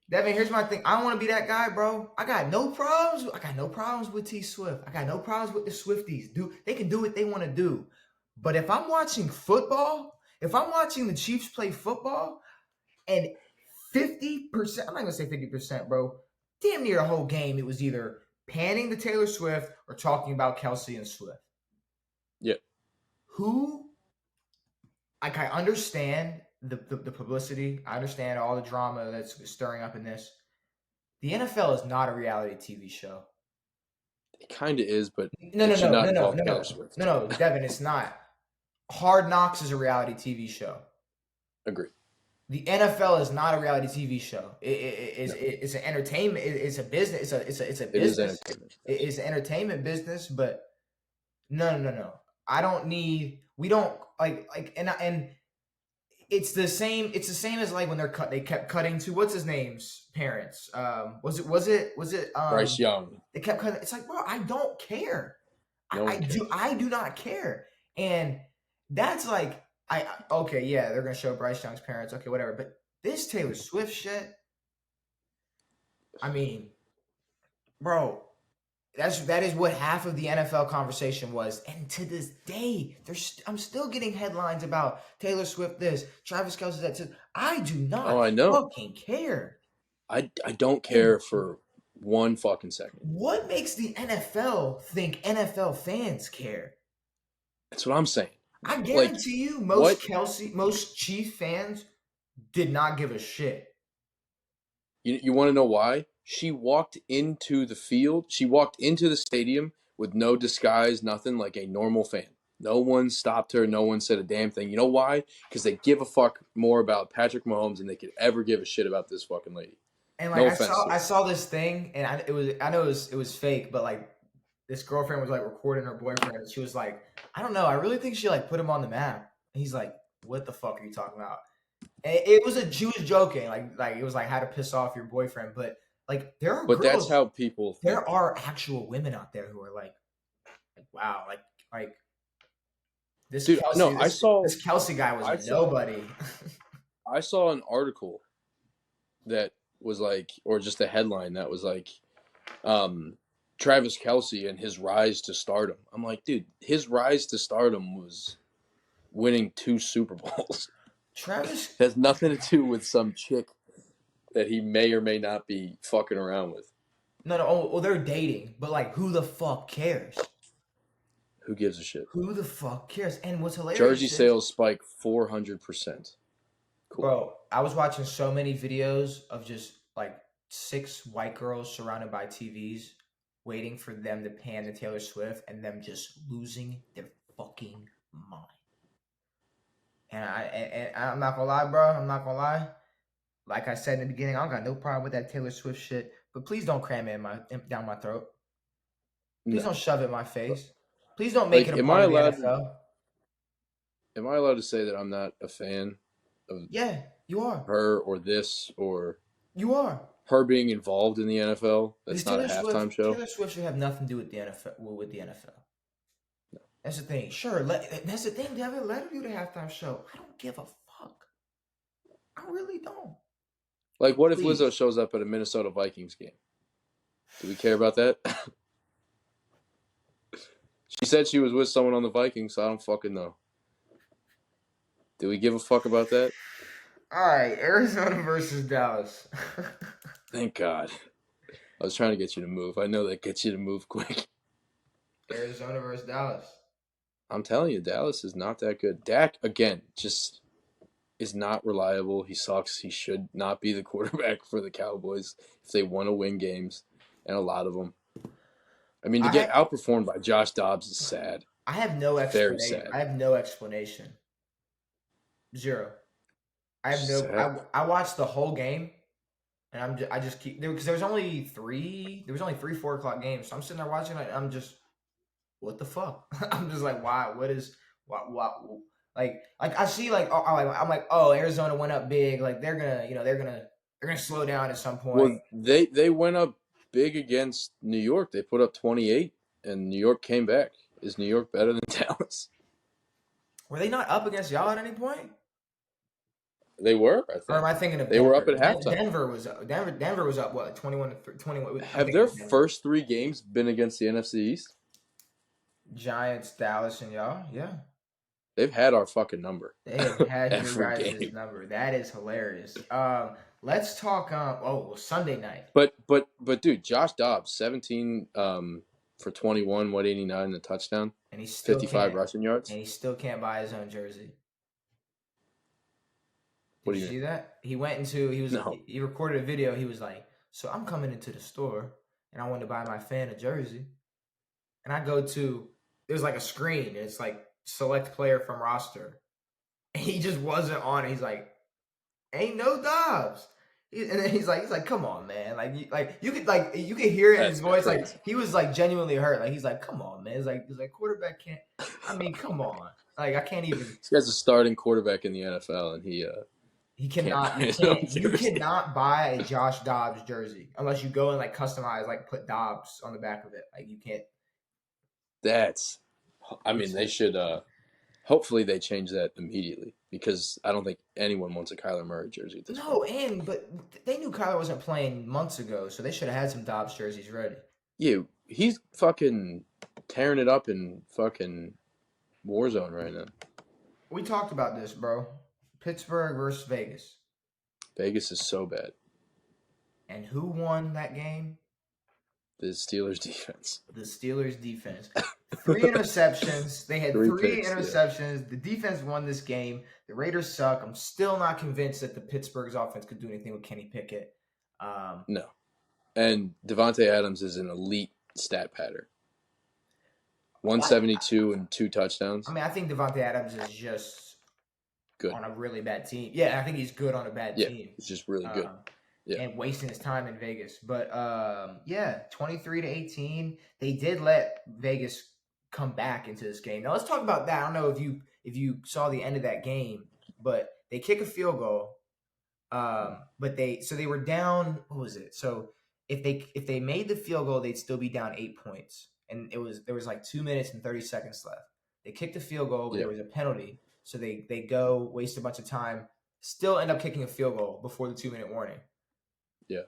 S1: here's my thing. I don't want to be that guy, bro. I got no problems with T Swift. I got no problems with the Swifties. They can do what they want to do. But if I'm watching football, if I'm watching the Chiefs play football, and 50%, I'm not going to say 50%, bro. Damn near the whole game, it was either panning to Taylor Swift or talking about Kelsey and Swift.
S2: Yeah.
S1: I understand the publicity. I understand all the drama that's stirring up in this. The NFL is not a reality TV show.
S2: It kind of is, but
S1: no, Devin, it's not. Hard Knocks is a reality TV show.
S2: Agree.
S1: The NFL is not a reality TV show. It's an entertainment. It's a business. It's a business. It's an entertainment business. But no. I don't need. We don't like and it's the same. It's the same as like when they kept cutting to what's his name's parents. Was it
S2: Bryce Young?
S1: They kept cutting. It's like, bro, I don't care.
S2: No
S1: I do not care. And that's like. They're gonna show Bryce Young's parents. Okay, whatever. But this Taylor Swift shit, I mean, bro, that is what half of the NFL conversation was. And to this day, I'm still getting headlines about Taylor Swift this, Travis Kelce that. I do not fucking care.
S2: I don't care for one fucking second.
S1: What makes the NFL think NFL fans care?
S2: That's what I'm saying.
S1: I guarantee you, most Chief fans did not give a shit.
S2: You want to know why? She walked into the field. She walked into the stadium with no disguise, nothing, like a normal fan. No one stopped her. No one said a damn thing. You know why? Because they give a fuck more about Patrick Mahomes than they could ever give a shit about this fucking lady.
S1: And like I saw this thing, and I know it was fake, but like this girlfriend was like recording her boyfriend, and she was like, I don't know, I really think she like put him on the map. And he's like, what the fuck are you talking about? And she was joking, like it was like how to piss off your boyfriend, but like there are girls,
S2: that's how people think.
S1: There are actual women out there who are like wow, like this
S2: dude.
S1: Kelsey, this Kelsey guy was nobody.
S2: I saw an article that was like, or just a headline that was like, Travis Kelce and his rise to stardom. I'm like, dude, his rise to stardom was winning 2 Super Bowls.
S1: Travis,
S2: It has nothing to do with some chick that he may or may not be fucking around with.
S1: no, oh, well, they're dating, but like, who the fuck cares?
S2: Who gives a shit?
S1: Who the fuck cares? And what's
S2: Jersey
S1: hilarious is,
S2: sales spike 400%. Cool.
S1: bro, I was watching so many videos of just like 6 white girls surrounded by TVs waiting for them to pan to Taylor Swift and them just losing their fucking mind. And I'm not gonna lie, bro. I'm not gonna lie. Like I said in the beginning, I don't got no problem with that Taylor Swift shit. But please don't cram it down my throat. Please
S2: No.
S1: don't shove it in my face. Please don't make
S2: Like,
S1: it a part of the NFL.
S2: am I allowed to say that I'm not a fan of
S1: Yeah, you are.
S2: her or this or
S1: You are.
S2: her being involved in the NFL? That's not a halftime show.
S1: Taylor Swift should have nothing to do with the NFL. With the NFL. That's the thing. Sure, that's the thing, Devin. Let her do the halftime show. I don't give a fuck. I really don't.
S2: Like, what if
S1: Please.
S2: Lizzo shows up at a Minnesota Vikings game? Do we care about that? She said she was with someone on the Vikings, so I don't fucking know. Do we give a fuck about that?
S1: All right, Arizona versus Dallas.
S2: Thank God. I was trying to get you to move. I know that gets you to move quick.
S1: Arizona versus Dallas.
S2: I'm telling you, Dallas is not that good. Dak, again, just is not reliable. He sucks. He should not be the quarterback for the Cowboys if they want to win games, and a lot of them. I mean, to get outperformed by Josh Dobbs is sad.
S1: I have no explanation.
S2: Very sad.
S1: I have no explanation. Zero. I have no. I watched the whole game, and I just keep because there was only 3 4 o'clock games. So I'm sitting there watching it. And I'm just, what the fuck? I'm just like, why? What is what? Like I see I'm like, oh, Arizona went up big. Like they're gonna slow down at some point.
S2: Well, they went up big against New York. They put up 28, and New York came back. Is New York better than Dallas?
S1: Were they not up against y'all at any point?
S2: They were, I think.
S1: Or am I thinking of
S2: they
S1: Denver?
S2: were up at halftime.
S1: Denver was up what, 21.
S2: Have their first 3 games been against the NFC East?
S1: Giants, Dallas, and y'all? Yeah.
S2: They've had our fucking number.
S1: They have had your guys' number. That is hilarious. Let's talk Sunday night.
S2: But dude, Josh Dobbs, 17 for 21, 189 and a touchdown.
S1: And he still
S2: 55 rushing yards.
S1: And he still can't buy his own jersey.
S2: What do you
S1: see that? He recorded a video. He was like, so I'm coming into the store and I want to buy my fan a jersey. And I go to, there's like a screen. And it's like select player from roster. And he just wasn't on it. He's like, ain't no Dobbs. And then he's like, come on, man. You could hear it in his voice. Crazy. Like he was like genuinely hurt. Like he's like, come on, man. It's like quarterback can't. I mean, come on. Like I can't even.
S2: This guy's a starting quarterback in the NFL, and
S1: he cannot. You cannot buy a Josh Dobbs jersey unless you go and like customize, like put Dobbs on the back of it. Like you can't.
S2: They should. Hopefully they change that immediately because I don't think anyone wants a Kyler Murray jersey at this point.
S1: But they knew Kyler wasn't playing months ago, so they should have had some Dobbs jerseys ready.
S2: Yeah, he's fucking tearing it up in fucking Warzone right now.
S1: We talked about this, bro. Pittsburgh versus Vegas.
S2: Vegas is so bad.
S1: And who won that game?
S2: The Steelers defense.
S1: The Steelers defense. 3 interceptions. They had 3 interceptions. Yeah. The defense won this game. The Raiders suck. I'm still not convinced that the Pittsburgh's offense could do anything with Kenny Pickett.
S2: No. And Devontae Adams is an elite stat pattern. 172 and 2 touchdowns.
S1: I mean, I think Devontae Adams is just good on a really bad team. Yeah, I think he's good on a bad team.
S2: He's just really good.
S1: Yeah. And wasting his time in Vegas. But 23-18. They did let Vegas come back into this game. Now let's talk about that. I don't know if you saw the end of that game, but they kick a field goal. But they were down, what was it? So if they made the field goal, they'd still be down 8 points. And there was like 2 minutes and 30 seconds left. They kicked a field goal, but there was a penalty. So they go waste a bunch of time, still end up kicking a field goal before the 2-minute warning.
S2: Yeah.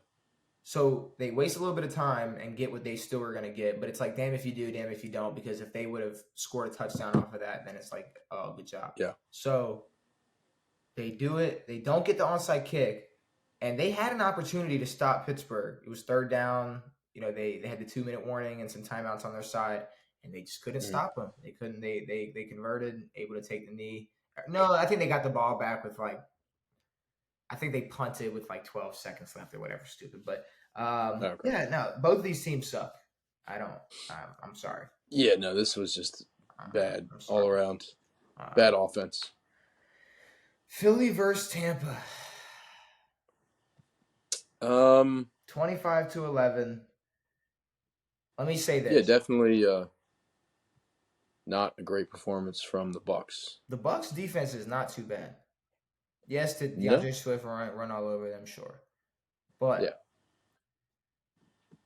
S1: So they waste a little bit of time and get what they still were going to get. But it's like, damn if you do, damn if you don't. Because if they would have scored a touchdown off of that, then it's like, oh, good job.
S2: Yeah.
S1: So they do it. They don't get the onside kick. And they had an opportunity to stop Pittsburgh. It was third down. They had the 2-minute warning and some timeouts on their side. And they just couldn't stop them. They couldn't. They converted, able to take the knee. No, I think they got the ball back with I think they punted with 12 seconds left or whatever stupid. But yeah, no, both of these teams suck. I'm sorry.
S2: Yeah, no, this was just bad all around. Bad offense.
S1: Philly versus Tampa. 25-11. Let me say this.
S2: Yeah, definitely not a great performance from the Bucs.
S1: The Bucs defense is not too bad. Yes, did DeAndre Swift run all over them, sure. But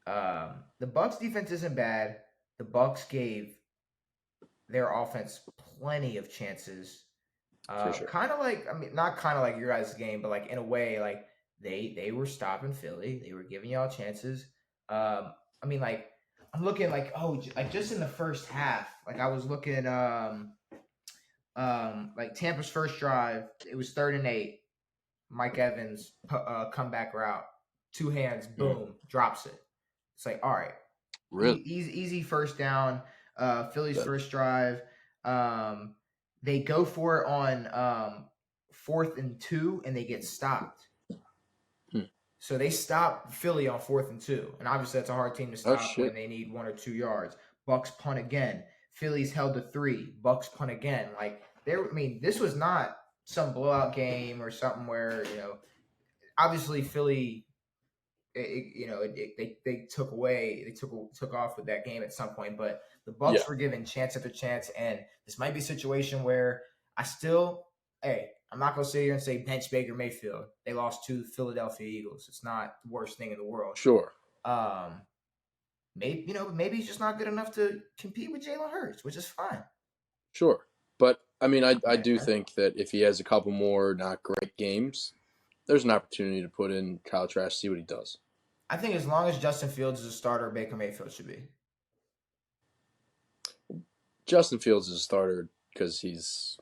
S1: the Bucs defense isn't bad. The Bucs gave their offense plenty of chances.
S2: For sure.
S1: Kind of not kind of like your guys' game, but in a way, they were stopping Philly. They were giving y'all chances. I'm looking just in the first half. I was looking Tampa's first drive. It was 3rd and 8. Mike Evans comeback route, 2 hands, boom, drops it. It's like, all right,
S2: really
S1: easy first down. Philly's first drive. They go for it on 4th and 2, and they get stopped. So they stop Philly on 4th and 2, and obviously that's a hard team to stop when they need 1 or 2 yards. Bucs punt again. Philly's held to 3. Bucs punt again. This was not some blowout game or something where obviously Philly, they took off with that game at some point, but the Bucs were given chance after chance, and this might be a situation where I'm not going to sit here and say bench Baker Mayfield. They lost to the Philadelphia Eagles. It's not the worst thing in the world.
S2: Sure.
S1: Maybe he's just not good enough to compete with Jalen Hurts, which is fine.
S2: Sure. But, I do think that if he has a couple more not great games, there's an opportunity to put in Kyle Trask, see what he does.
S1: I think as long as Justin Fields is a starter, Baker Mayfield should be.
S2: Justin Fields is a starter because he's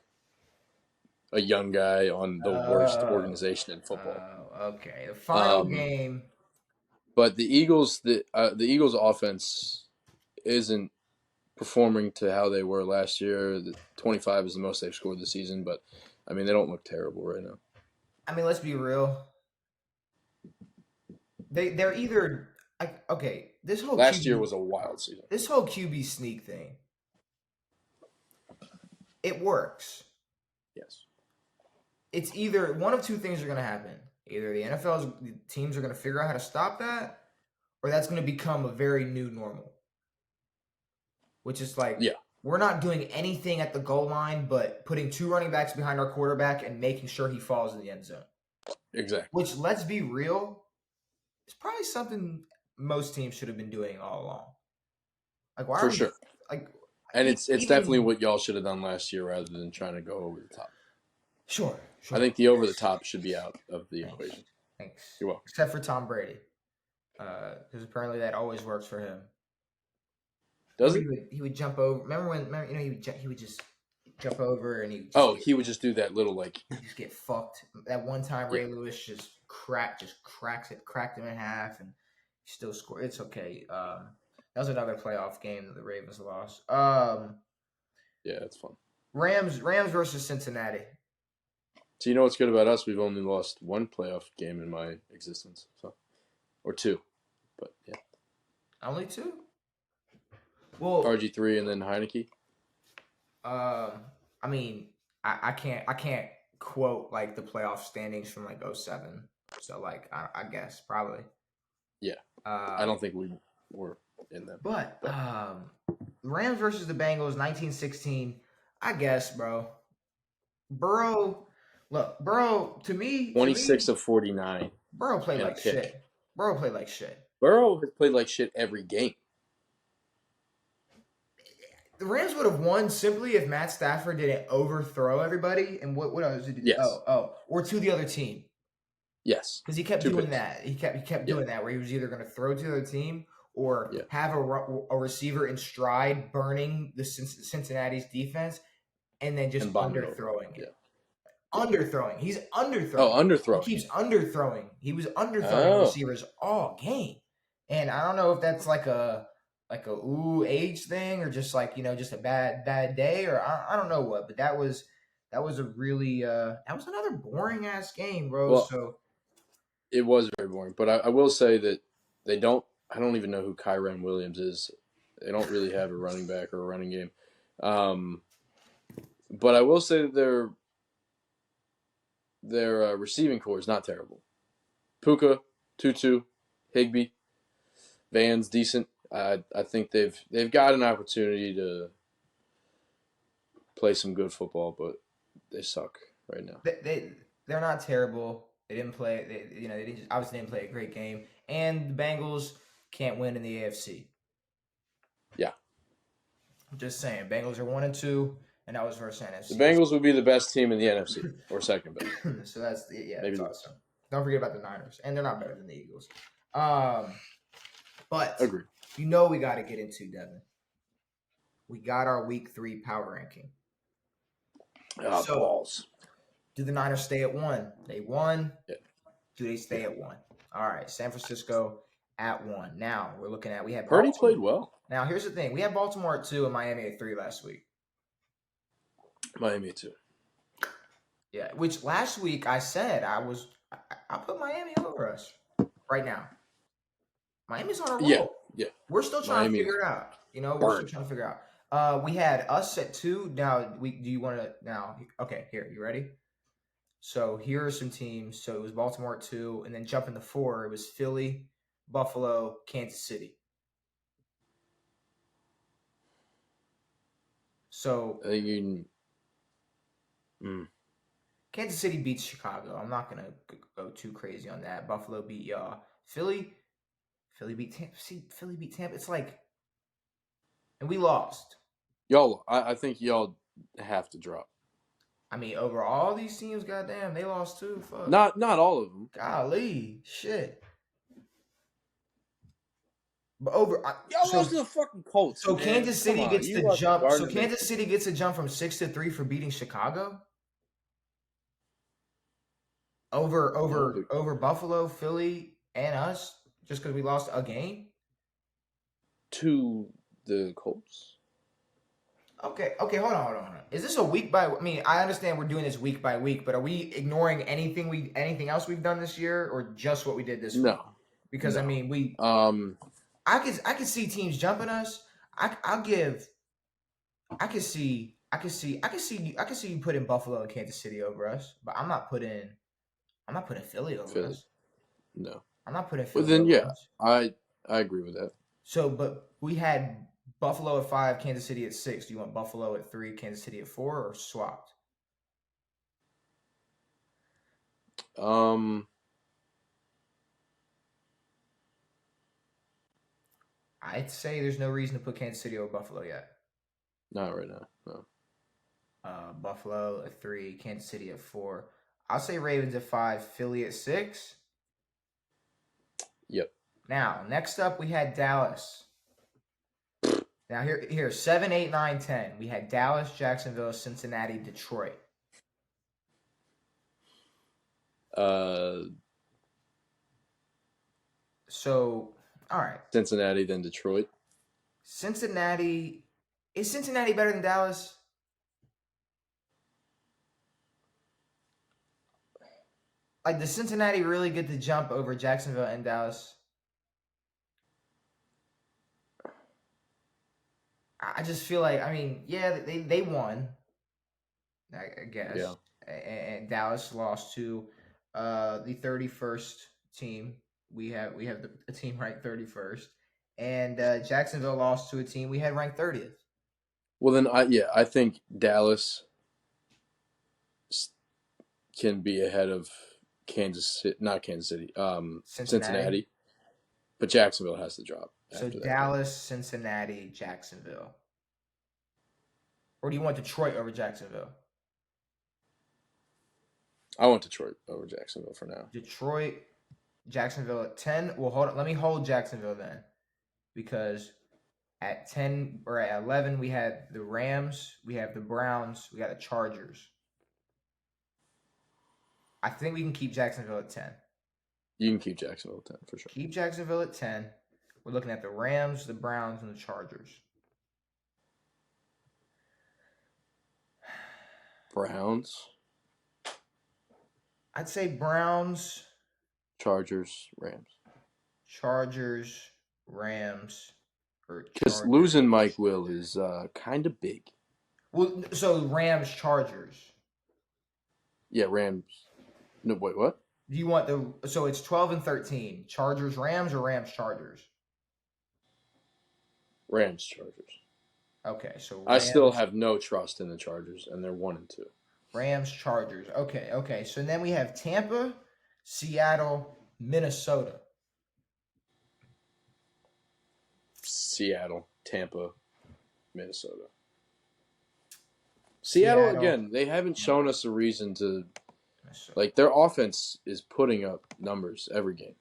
S2: a young guy on the worst organization in football.
S1: Okay. The final game.
S2: But the Eagles offense isn't performing to how they were last year. The 25 is the most they've scored this season, but they don't look terrible right now.
S1: Let's be real. They're either this whole
S2: last year was a wild season.
S1: This whole QB sneak thing, it works.
S2: Yes.
S1: It's either one of two things are going to happen. Either the NFL's teams are going to figure out how to stop that, or that's going to become a very new normal. Which is we're not doing anything at the goal line but putting 2 running backs behind our quarterback and making sure he falls in the end zone.
S2: Exactly.
S1: Which, let's be real, is probably something most teams should have been doing all along.
S2: For sure. And it's definitely what y'all should have done last year rather than trying to go over the top.
S1: Sure.
S2: I think the over the top should be out of the equation.
S1: Thanks.
S2: You're welcome.
S1: Except for Tom Brady. Because apparently that always works for him.
S2: Does it?
S1: He would jump over. Remember when he would just jump over and
S2: he would just do that little
S1: he just get fucked. That one time Ray Lewis just cracked him in half and he still scored. It's okay. That was another playoff game that the Ravens lost.
S2: Yeah, it's fun.
S1: Rams versus Cincinnati.
S2: So you know what's good about us? We've only lost 1 playoff game in my existence, or 2, but yeah.
S1: Only 2. Well,
S2: RG3 and then Heineke.
S1: I can't quote the playoff standings from 07. So I guess probably.
S2: Yeah. I don't think we were in them.
S1: But Rams versus the Bengals, 1916. I guess, bro. Burrow, to me,
S2: 26 of 49.
S1: Burrow played like shit. Burrow played like shit.
S2: Burrow has played like shit every game.
S1: The Rams would have won simply if Matt Stafford didn't overthrow everybody. And what else did he do?
S2: Yes.
S1: Or to the other team.
S2: Yes.
S1: Because he kept
S2: 2
S1: doing
S2: picks.
S1: that. He kept doing that where he was either going to throw to the other team or
S2: Yeah.
S1: have a receiver in stride burning the Cincinnati's defense and then just
S2: And bomb it over.
S1: underthrowing it.
S2: Yeah.
S1: Underthrowing. He's underthrowing.
S2: Oh, underthrowing.
S1: He keeps underthrowing. He was underthrowing
S2: Oh.
S1: receivers all game. And I don't know if that's like a age thing or just like, just a bad day or I don't know what, but that was a really that was another boring ass game, bro.
S2: Well,
S1: So
S2: it was very boring, but I will say that I don't even know who Kyren Williams is. They don't really have a running back or a running game. But I will say that their receiving core is not terrible. Puka, Tutu, Higbee, Van's decent. I think they've got an opportunity to play some good football, but they suck right now.
S1: they're not terrible. They didn't play. Obviously didn't play a great game, and the Bengals can't win in the AFC.
S2: Yeah,
S1: I'm just saying, Bengals are 1-2, and that was versus NFC.
S2: The Bengals would be the best team in the NFC or second best.
S1: So that's
S2: maybe
S1: that's awesome. Don't forget about the Niners, and they're not better than the Eagles. But
S2: Agreed.
S1: we got to get into Devin. We got our Week 3 power ranking. So,
S2: balls.
S1: Do the Niners stay at 1? They won.
S2: Yeah.
S1: Do they stay at 1? All right, San Francisco at 1. Now we're looking at
S2: Purdy played well.
S1: Now here's the thing: we had Baltimore at 2 and Miami at 3 last week.
S2: Miami too.
S1: Yeah, which last week I said I put Miami over us. Right now, Miami's on a roll.
S2: Yeah.
S1: We're still trying to figure it out. We're still trying to figure out. We had us at 2. Now, do you want to now? Okay, here, you ready? So here are some teams. So it was Baltimore at 2, and then jumping to 4, it was Philly, Buffalo, Kansas City. So
S2: I think
S1: Kansas City beats Chicago. I'm not gonna go too crazy on that. Buffalo beat y'all. Philly beat Tampa. See, Philly beat Tampa. It's like, and we lost.
S2: Y'all, I think y'all have to drop.
S1: I mean, over all these teams, goddamn, they lost too. Fuck.
S2: Not all of them.
S1: Golly, shit. But
S2: y'all lost to the fucking Colts.
S1: So
S2: man.
S1: Kansas City gets the jump. So Kansas City gets a jump from 6-3 for beating Chicago. Over Buffalo, Philly, and us, just because we lost a game
S2: to the Colts.
S1: Okay, hold on. Is this a week by? I mean, I understand we're doing this week by week, but are we ignoring anything else we've done this year, or just what we did this week?
S2: No,
S1: because I mean I could see teams jumping us. I could see you putting Buffalo and Kansas City over us, but I'm not putting Philly over us.
S2: No,
S1: I'm not putting Philly.
S2: Well, then
S1: over us.
S2: I agree with that.
S1: So, but we had Buffalo at 5, Kansas City at 6. Do you want Buffalo at 3, Kansas City at 4, or swapped? I'd say there's no reason to put Kansas City over Buffalo yet.
S2: Not right now, no.
S1: Buffalo at 3, Kansas City at 4. I'll say Ravens at 5, Philly at 6.
S2: Yep.
S1: Now, next up, we had Dallas. Now, here, 7, 8, 9, 10. We had Dallas, Jacksonville, Cincinnati, Detroit. So, all right.
S2: Cincinnati, then Detroit.
S1: Cincinnati. Is Cincinnati better than Dallas? Like, does Cincinnati really get the jump over Jacksonville and Dallas? I just feel like, I mean, yeah, they won, I guess.
S2: Yeah.
S1: And Dallas lost to the 31st team. We have a team ranked 31st. And Jacksonville lost to a team we had ranked 30th.
S2: Well, then, I think Dallas can be ahead of Cincinnati. But Jacksonville has to drop.
S1: So Dallas, Cincinnati, Jacksonville. Or do you want Detroit over Jacksonville?
S2: I want Detroit over Jacksonville for now.
S1: Detroit, Jacksonville at 10. Well, hold on. Let me hold Jacksonville then, because at 10 or at 11 we had the Rams, we have the Browns, we got the Chargers. I think we can keep Jacksonville at 10.
S2: You can keep Jacksonville at 10 for sure.
S1: Keep Jacksonville at 10. We're looking at the Rams, the Browns, and the Chargers.
S2: Browns,
S1: I'd say Browns,
S2: Chargers, Rams.
S1: Chargers, Rams, or
S2: Because
S1: Chargers.
S2: losing Mike Will is kind of big.
S1: Well, so Rams, Chargers.
S2: Yeah, Rams. No, wait, what?
S1: Do you want the so it's 12 and 13. Chargers, Rams, or Rams, Chargers?
S2: Rams, Chargers.
S1: Okay, so Rams,
S2: I still have no trust in the Chargers, and they're 1-2.
S1: Rams, Chargers. Okay. So then we have Tampa, Seattle, Minnesota.
S2: Seattle, Tampa, Minnesota. Seattle, again, they haven't shown us a reason to, like, their offense is putting up numbers every game.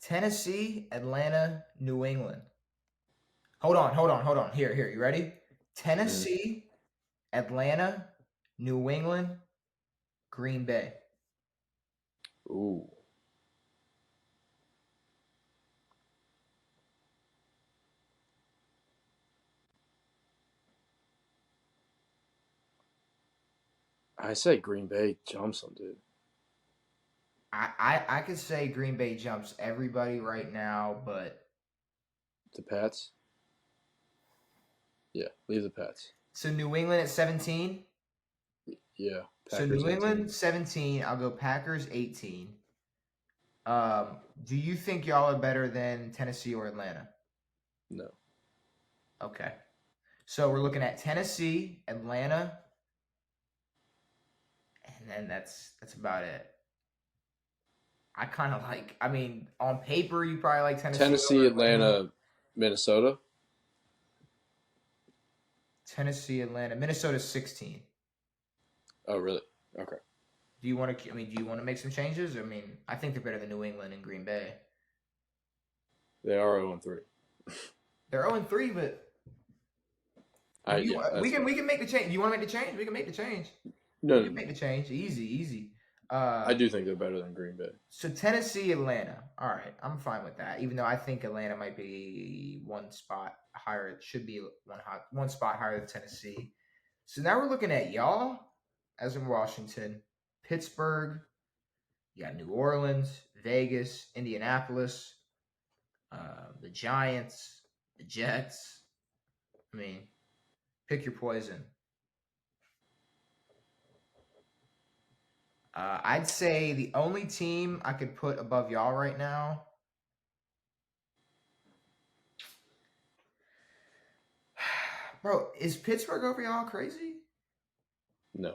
S1: Tennessee, Atlanta, New England. Hold on. Here. You ready? Tennessee, Atlanta, New England, Green Bay.
S2: Ooh. I say Green Bay jumps them, dude.
S1: I could say Green Bay jumps everybody right now, but
S2: The Pats? Yeah, leave the Pats.
S1: so New England at 17.
S2: Yeah.
S1: So New England 17. I'll go Packers 18. Do you think y'all are better than Tennessee or Atlanta?
S2: No.
S1: Okay. So we're looking at Tennessee, Atlanta, and then that's about it. I kind of like. I mean, on paper, you probably like Tennessee.
S2: Tennessee, Atlanta, Minnesota.
S1: Tennessee, Atlanta, Minnesota 16.
S2: Oh, really? Okay.
S1: Do you want to? I mean, do you want to make some changes? I mean, I think they're better than New England and Green Bay.
S2: They are 0-3.
S1: They're 0-3, but we can make the change. Do you want to make the change? We can make the change.
S2: No,
S1: we can make the change. Easy.
S2: I do think they're better than Green Bay.
S1: So Tennessee, Atlanta. All right, I'm fine with that. Even though I think Atlanta might be one spot higher. It should be one spot higher than Tennessee. So now we're looking at y'all, as in Washington, Pittsburgh. You got New Orleans, Vegas, Indianapolis, the Giants, the Jets. I mean, pick your poison. I'd say the only team I could put above y'all right now. Bro, is Pittsburgh over y'all crazy?
S2: No.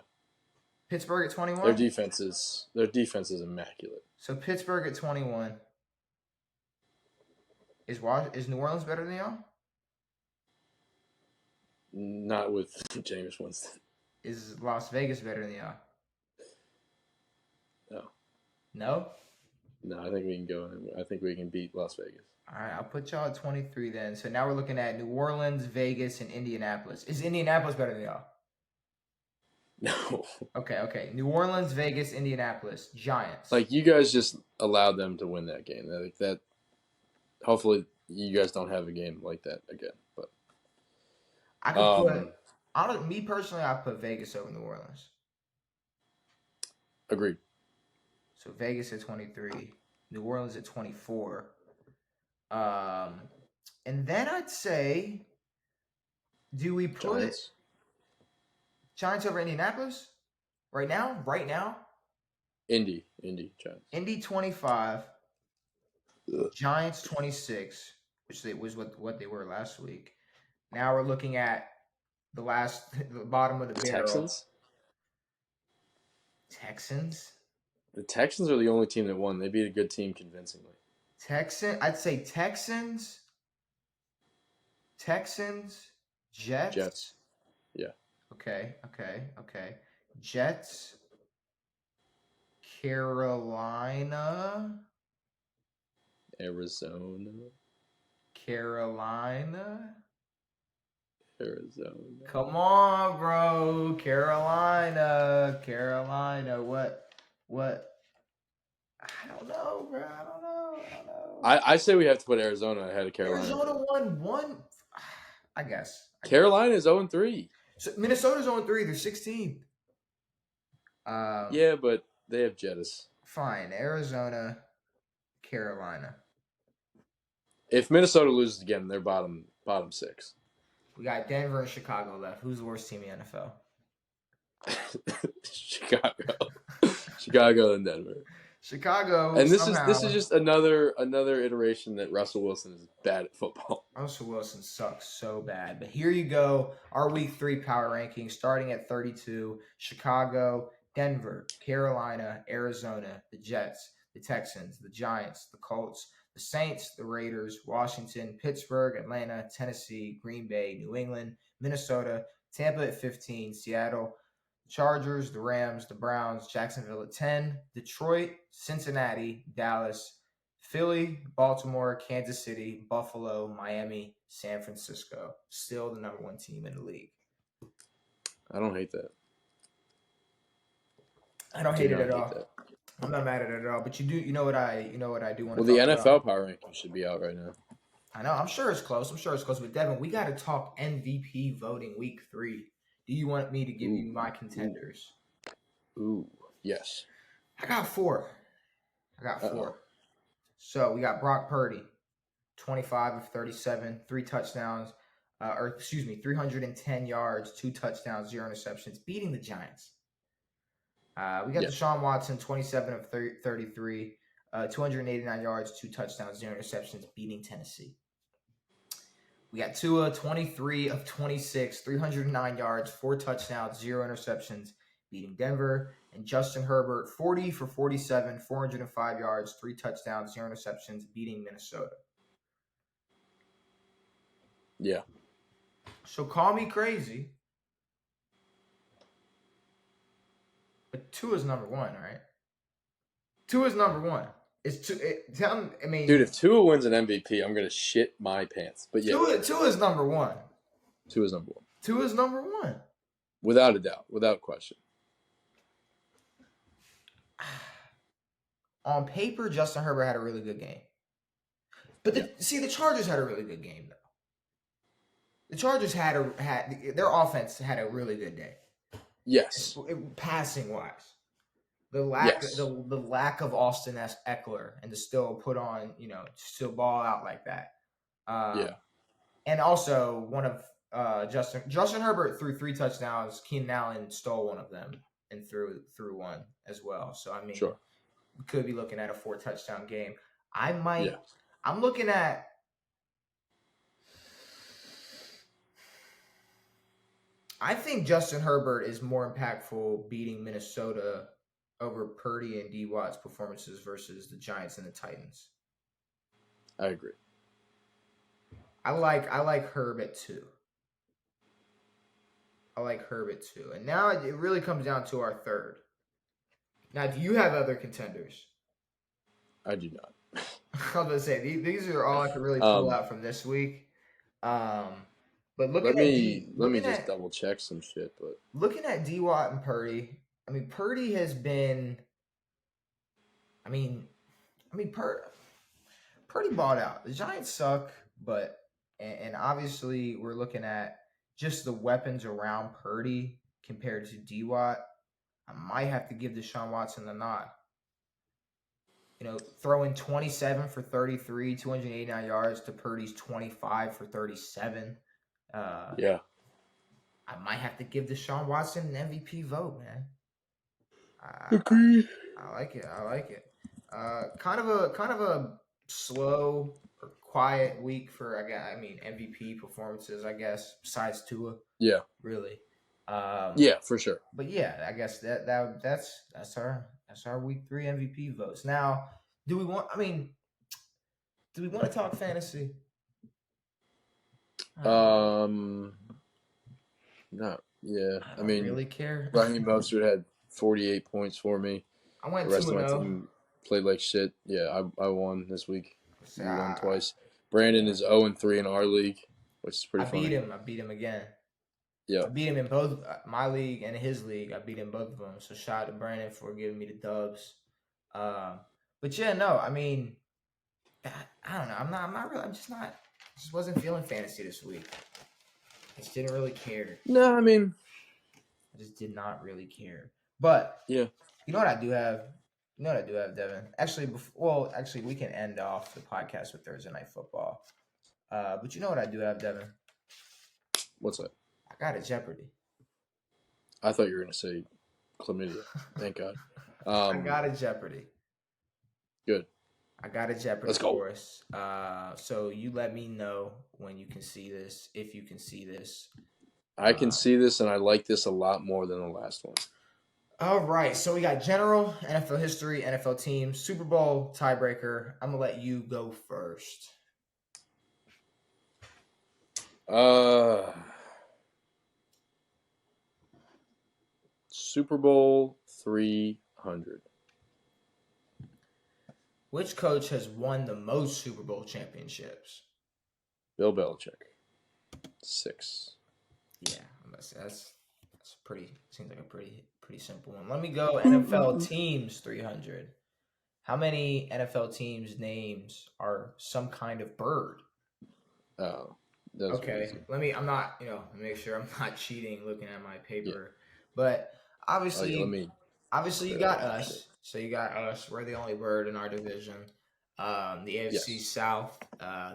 S1: Pittsburgh at 21?
S2: Their defense is immaculate.
S1: So Pittsburgh at 21. Is New Orleans better than y'all?
S2: Not with Jameis Winston.
S1: Is Las Vegas better than y'all?
S2: No.
S1: No?
S2: No, I think we can go. I think we can beat Las Vegas.
S1: All right, I'll put y'all at 23 then. So now we're looking at New Orleans, Vegas, and Indianapolis. Is Indianapolis better than y'all?
S2: No.
S1: Okay. New Orleans, Vegas, Indianapolis, Giants.
S2: Like, you guys just allowed them to win that game. Like that. Hopefully, you guys don't have a game like that again. But
S1: I could put. Me personally, I put Vegas over New Orleans.
S2: Agreed.
S1: So Vegas at 23, New Orleans at 24. And then I'd say, do we put Giants over Indianapolis right now?
S2: Indy Giants.
S1: Indy 25, Giants 26, which was what they were last week. Now we're looking at the bottom of the barrel. Texans.
S2: The Texans are the only team that won. They beat a good team convincingly.
S1: I'd say Texans, Jets.
S2: Yeah.
S1: Okay. Jets, Carolina.
S2: Arizona.
S1: Carolina.
S2: Arizona.
S1: Come on, bro. Carolina. Carolina. What? I don't know, bro. I don't know.
S2: I say we have to put Arizona ahead of Carolina.
S1: Arizona won one. I guess.
S2: Carolina is 0-3.
S1: So Minnesota's 0-3. They're 16th.
S2: Yeah, but they have Jettis.
S1: Fine. Arizona, Carolina.
S2: If Minnesota loses again, they're bottom 6.
S1: We got Denver and Chicago left. Who's the worst team in the NFL?
S2: Chicago and Denver.
S1: Chicago.
S2: And this is just another iteration that Russell Wilson is bad at football.
S1: Russell Wilson sucks so bad. But here you go. Our week 3 power rankings starting at 32. Chicago, Denver, Carolina, Arizona, the Jets, the Texans, the Giants, the Colts, the Saints, the Raiders, Washington, Pittsburgh, Atlanta, Tennessee, Green Bay, New England, Minnesota, Tampa at 15, Seattle, Chargers, the Rams, the Browns, Jacksonville at 10, Detroit, Cincinnati, Dallas, Philly, Baltimore, Kansas City, Buffalo, Miami, San Francisco. Still the number 1 team in the league.
S2: I don't hate that.
S1: I don't hate it at all. I'm not mad at it at all. But you know what I do want to.
S2: Well, the NFL power ranking should be out right now.
S1: I know. I'm sure it's close. But Devin, we got to talk MVP voting week 3. Do you want me to give you my contenders?
S2: Ooh, yes.
S1: I got 4. So we got Brock Purdy, 25 of 37, 3 touchdowns, 310 yards, 2 touchdowns, 0 interceptions, beating the Giants. We got Deshaun Watson, 27 of 33, 289 yards, 2 touchdowns, 0 interceptions, beating Tennessee. We got Tua, 23 of 26, 309 yards, 4 touchdowns, 0 interceptions, beating Denver. And Justin Herbert, 40 for 47, 405 yards, 3 touchdowns, 0 interceptions, beating Minnesota.
S2: Yeah.
S1: So call me crazy, but Tua's number 1, right? Tua's number 1.
S2: Dude, if Tua wins an MVP, I'm gonna shit my pants. But yeah,
S1: Tua's number 1.
S2: Tua's number 1.
S1: Tua's number 1.
S2: Without a doubt, without question.
S1: On paper, Justin Herbert had a really good game. But the Chargers had a really good game though. The Chargers had their offense had a really good day.
S2: Yes.
S1: Passing wise. The lack of Austin Eckler and to still put on, still ball out like that. And also one of Justin Herbert threw 3 touchdowns. Keenan Allen stole one of them and threw one as well. So I mean,
S2: sure.
S1: We could be looking at a 4 touchdown game. I'm looking at. I think Justin Herbert is more impactful beating Minnesota over Purdy and D. Watt's performances versus the Giants and the Titans.
S2: I agree.
S1: I like Herb at 2. And now it really comes down to our third. Now, do you have other contenders?
S2: I do not.
S1: I was going to say, these are all I could really pull out from this week. But let me
S2: just double check some shit. But
S1: looking at D. Watt and Purdy, I mean, Purdy has been. Purdy balled out. The Giants suck, but and obviously we're looking at just the weapons around Purdy compared to D. Watt. I might have to give Deshaun Watson the nod. Throwing 27 for 33, 289 yards to Purdy's 25 for 37.
S2: Yeah.
S1: I might have to give Deshaun Watson an MVP vote, man.
S2: Agree.
S1: I like it. Kind of a slow or quiet week for MVP performances, I guess, besides Tua.
S2: Yeah.
S1: Really.
S2: Yeah, for sure.
S1: But yeah, I guess that's our week 3 MVP votes. Now, do we want to talk fantasy?
S2: No. Yeah.
S1: I don't really care.
S2: Raheem Mostert had 48 points for me.
S1: I went
S2: The rest of my
S1: 2-0.
S2: team played like shit. Yeah, I won this week.
S1: So,
S2: You won twice. Brandon is 0-3 in our league, which is pretty funny.
S1: I beat him again.
S2: Yeah.
S1: I beat him in both my league and his league. I beat him both of them. So shout out to Brandon for giving me the dubs. But yeah, no, I mean, I don't know. I'm not really. I'm just not. Just wasn't feeling fantasy this week. I just didn't really care.
S2: No, I mean,
S1: I just did not really care. But
S2: yeah.
S1: you know what I do have? You know what I do have, Devin? Actually, we can end off the podcast with Thursday Night Football. But you know what I do have, Devin?
S2: What's that?
S1: I got a Jeopardy.
S2: I thought you were gonna say chlamydia. Thank God.
S1: I got a Jeopardy.
S2: Good.
S1: I got a Jeopardy
S2: Let's go.
S1: for us. So you let me know when you can see this, if you can see this.
S2: I can see this, and I like this a lot more than the last one.
S1: All right. So we got general, NFL history, NFL teams, Super Bowl, tiebreaker. I'm going to let you go first.
S2: Super Bowl 300.
S1: Which coach has won the most Super Bowl championships?
S2: Bill Belichick. 6.
S1: Yeah, that's pretty. Seems like a pretty simple one. Let me go. NFL teams 300. How many NFL teams' names are some kind of bird?
S2: Oh,
S1: okay. Let me. I'm not. Make sure I'm not cheating. Looking at my paper, but obviously, you got us.
S2: Shit.
S1: So you got us. We're the only bird in our division. The AFC South.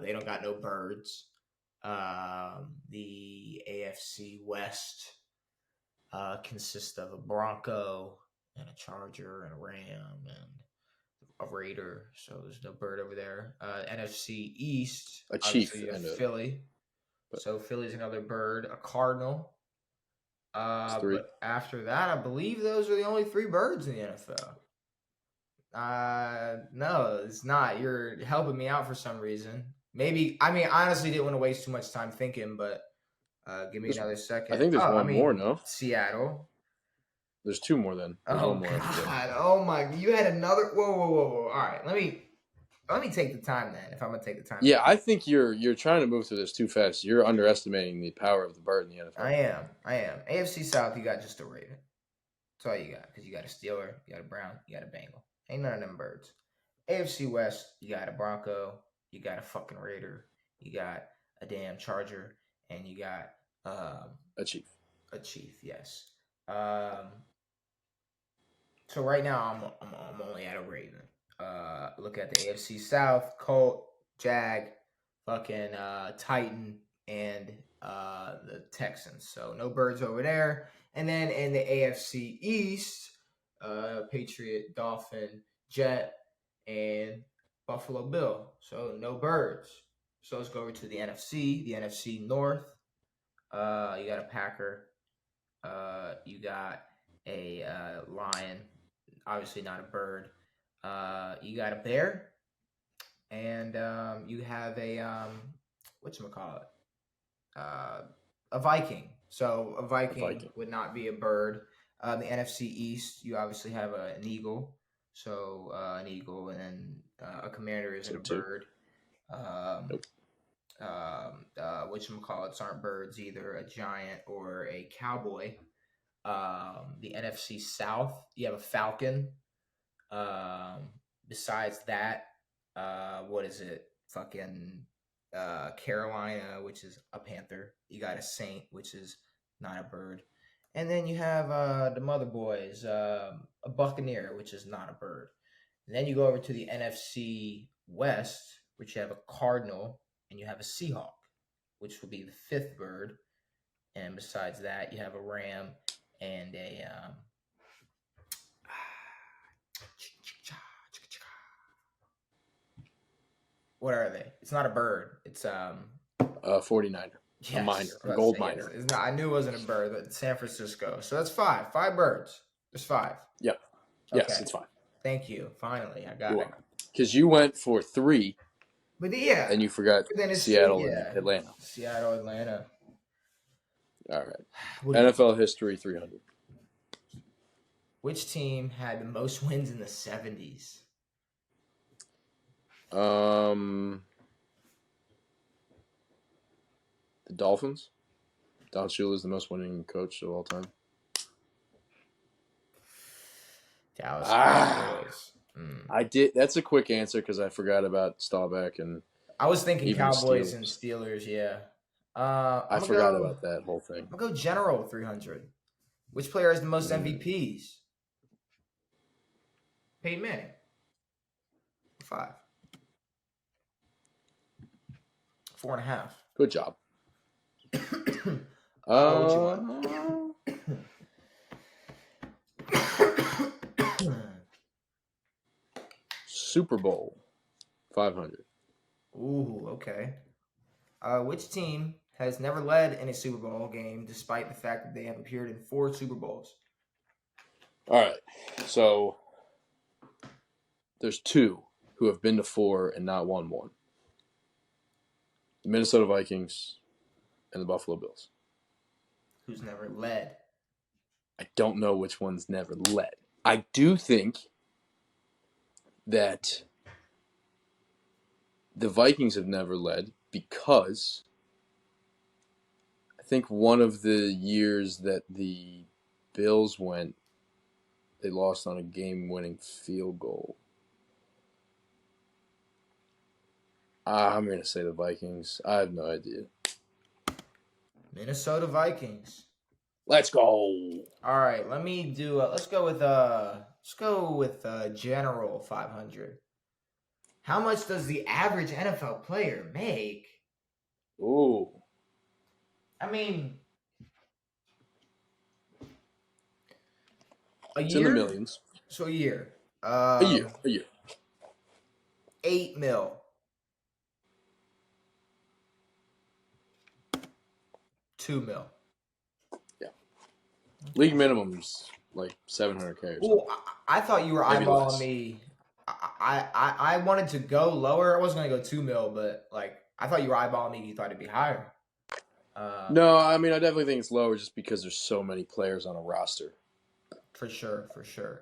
S1: They don't got no birds. The AFC West consists of a Bronco and a Charger and a Ram and a Raider. So there's no bird over there. NFC East,
S2: a Chief,
S1: and Philly. So Philly's another bird. A Cardinal. But after that, I believe those are the only 3 birds in the NFL. No, it's not. You're helping me out for some reason. Maybe, I honestly didn't want to waste too much time thinking, but give me another second.
S2: I think there's one more, no?
S1: Seattle.
S2: There's 2 more then. There's one more.
S1: God. Oh my, you had another. Whoa. All right, let me take the time then, if I'm going to take the time.
S2: Yeah, I think you're trying to move through this too fast. You're underestimating the power of the bird in the NFL.
S1: I am. AFC South, you got just a Raven. That's all you got, because you got a Steeler, you got a Brown, you got a Bengal. Ain't none of them birds. AFC West, you got a Bronco, you got a fucking Raider, you got a damn Charger, and you got
S2: a Chief.
S1: A Chief, yes. So right now I'm only at a Raven. Look at the AFC South: Colt, Jag, fucking Titan, and the Texans. So no birds over there. And then in the AFC East, Patriot, Dolphin, Jet, and Buffalo Bill. So no birds. So let's go over to the NFC. The NFC North. You got a Packer. You got a Lion. Obviously not a bird. You got a Bear. And you have a whatchamacallit? A Viking. So a Viking would not be a bird. The NFC East, you obviously have an Eagle. So an Eagle, and then a Commander isn't a bird.
S2: Nope.
S1: Whatchamacallits aren't birds either, a Giant or a Cowboy. The NFC South, you have a Falcon. Besides that, what is it? Fucking Carolina, which is a Panther. You got a Saint, which is not a bird. And then you have the Mother Boys, a Buccaneer, which is not a bird. And then you go over to the NFC West, which you have a Cardinal, and you have a Seahawk, which will be the 5th bird. And besides that, you have a Ram and a what are they? It's not a bird. It's
S2: a 49er. Yes, a miner. A gold miner.
S1: It's not, I knew it wasn't a bird, but San Francisco. So that's 5. 5 birds. There's 5.
S2: Yeah.
S1: Okay.
S2: Yes, it's 5.
S1: Thank you. Finally, I got it.
S2: Because you went for 3.
S1: But yeah.
S2: And you forgot Seattle and Atlanta.
S1: Seattle, Atlanta.
S2: All right. NFL history 300.
S1: Which team had the most wins in the 70s?
S2: The Dolphins. Don Shula is the most winning coach of all time.
S1: Dallas Cowboys.
S2: I did. That's a quick answer because I forgot about Staubach and
S1: I was thinking
S2: even the
S1: Cowboys and
S2: Steelers.
S1: Steelers, yeah.
S2: I forgot about that whole thing.
S1: I'm going to go general 300. Which player has the most MVPs? Peyton Manning. 5. 4.5.
S2: Good job.
S1: What you want?
S2: Super Bowl 500.
S1: Ooh, okay. Which team has never led in a Super Bowl game despite the fact that they have appeared in 4 Super Bowls?
S2: All right. So there's 2 who have been to 4 and not won 1. The Minnesota Vikings and the Buffalo Bills.
S1: Who's never led?
S2: I don't know which one's never led. I do think that the Vikings have never led because I think one of the years that the Bills went, they lost on a game-winning field goal. I'm going to say the Vikings. I have no idea.
S1: Minnesota Vikings.
S2: Let's go.
S1: All right, let me do. Let's go with general 500. How much does the average NFL player make?
S2: Ooh.
S1: I mean,
S2: It's in the millions.
S1: So a year.
S2: A year.
S1: 8 mil. $2 million.
S2: Yeah. League minimum's like $700K.
S1: Oh, I thought you were eyeballing me. I wanted to go lower. I wasn't gonna go 2 mil, but like I thought you were eyeballing me. You thought it'd be higher.
S2: No, I mean I definitely think it's lower just because there's so many players on a roster.
S1: For sure.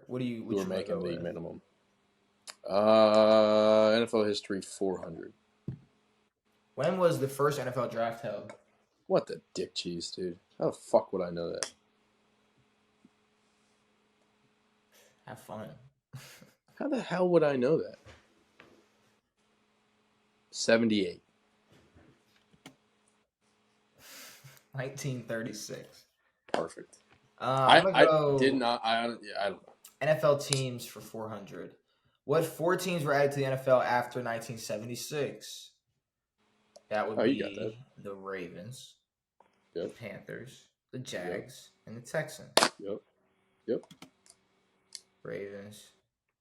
S1: What do you?
S2: Who are making league minimum? NFL history 400.
S1: When was the first NFL draft held?
S2: What the dick cheese, dude? How the fuck would I know that?
S1: Have fun.
S2: How the hell would I know that? 78.
S1: 1936.
S2: Perfect.
S1: I
S2: did not. I don't know.
S1: NFL teams for 400. What 4 teams were added to the NFL after 1976? That would be the Ravens, the Panthers, the Jags, and the Texans.
S2: Yep.
S1: Ravens,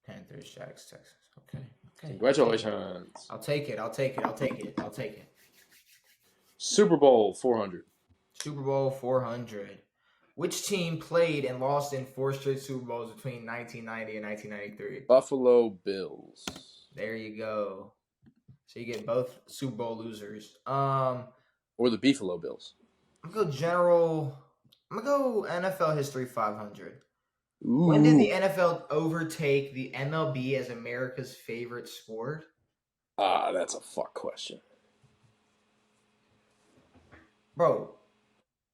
S1: Panthers, Jags, Texans. Okay.
S2: Congratulations.
S1: I'll take it.
S2: Super Bowl 400.
S1: Super Bowl 400. Which team played and lost in 4 straight Super Bowls between 1990 and 1993?
S2: Buffalo Bills.
S1: There you go. So you get both Super Bowl losers.
S2: Or the Beefalo Bills.
S1: I'm gonna go general. I'm gonna go NFL history 500.
S2: Ooh.
S1: When did the NFL overtake the MLB as America's favorite sport?
S2: That's a fuck question.
S1: Bro,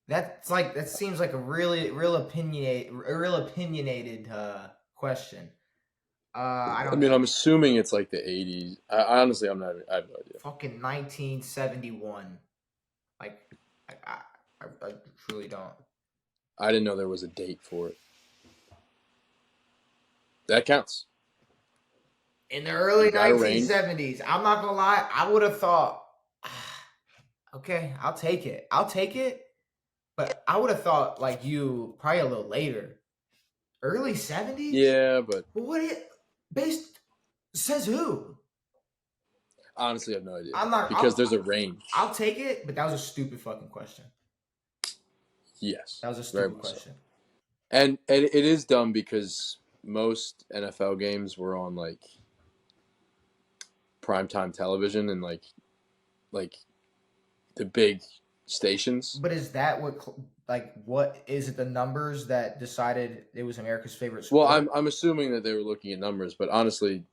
S1: that seems like a real opinionated question. I mean,
S2: I'm assuming it's like the 80s. I have no idea.
S1: Fucking 1971. Like, I truly don't.
S2: I didn't know there was a date for it. That counts.
S1: In the early 1970s. I'm not gonna lie. I would have thought, okay, I'll take it. But I would have thought like you probably a little later. Early 70s?
S2: Yeah, but
S1: says who?
S2: Honestly, I have no idea. There's a range.
S1: I'll take it, but that was a stupid fucking question.
S2: Yes.
S1: That was a stupid question.
S2: So. And it is dumb because most NFL games were on like primetime television and like the big stations.
S1: But is that what is it? The numbers that decided it was America's favorite
S2: Well,
S1: sport?
S2: I'm assuming that they were looking at numbers, but honestly,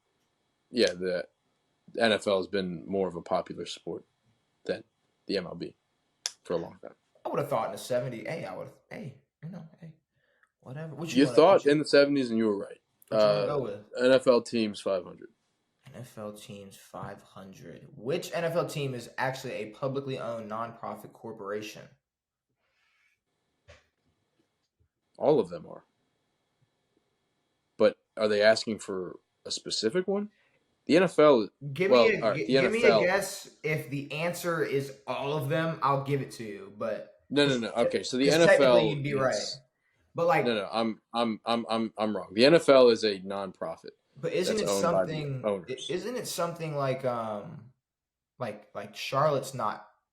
S2: yeah, the NFL has been more of a popular sport than the MLB for a long time.
S1: I would have thought in the '70s. Hey, whatever.
S2: You thought in the 70s, and you were right.
S1: What you want to go with?
S2: NFL teams 500.
S1: NFL teams 500. Which NFL team is actually a publicly owned nonprofit corporation?
S2: All of them are. But are they asking for a specific one? The NFL.
S1: Give me a guess. If the answer is all of them, I'll give it to you. But
S2: no. Okay, so the NFL.
S1: Technically, you'd be right. But like,
S2: no, I'm wrong. The NFL is a nonprofit.
S1: But isn't it something? Isn't it something like Charlotte's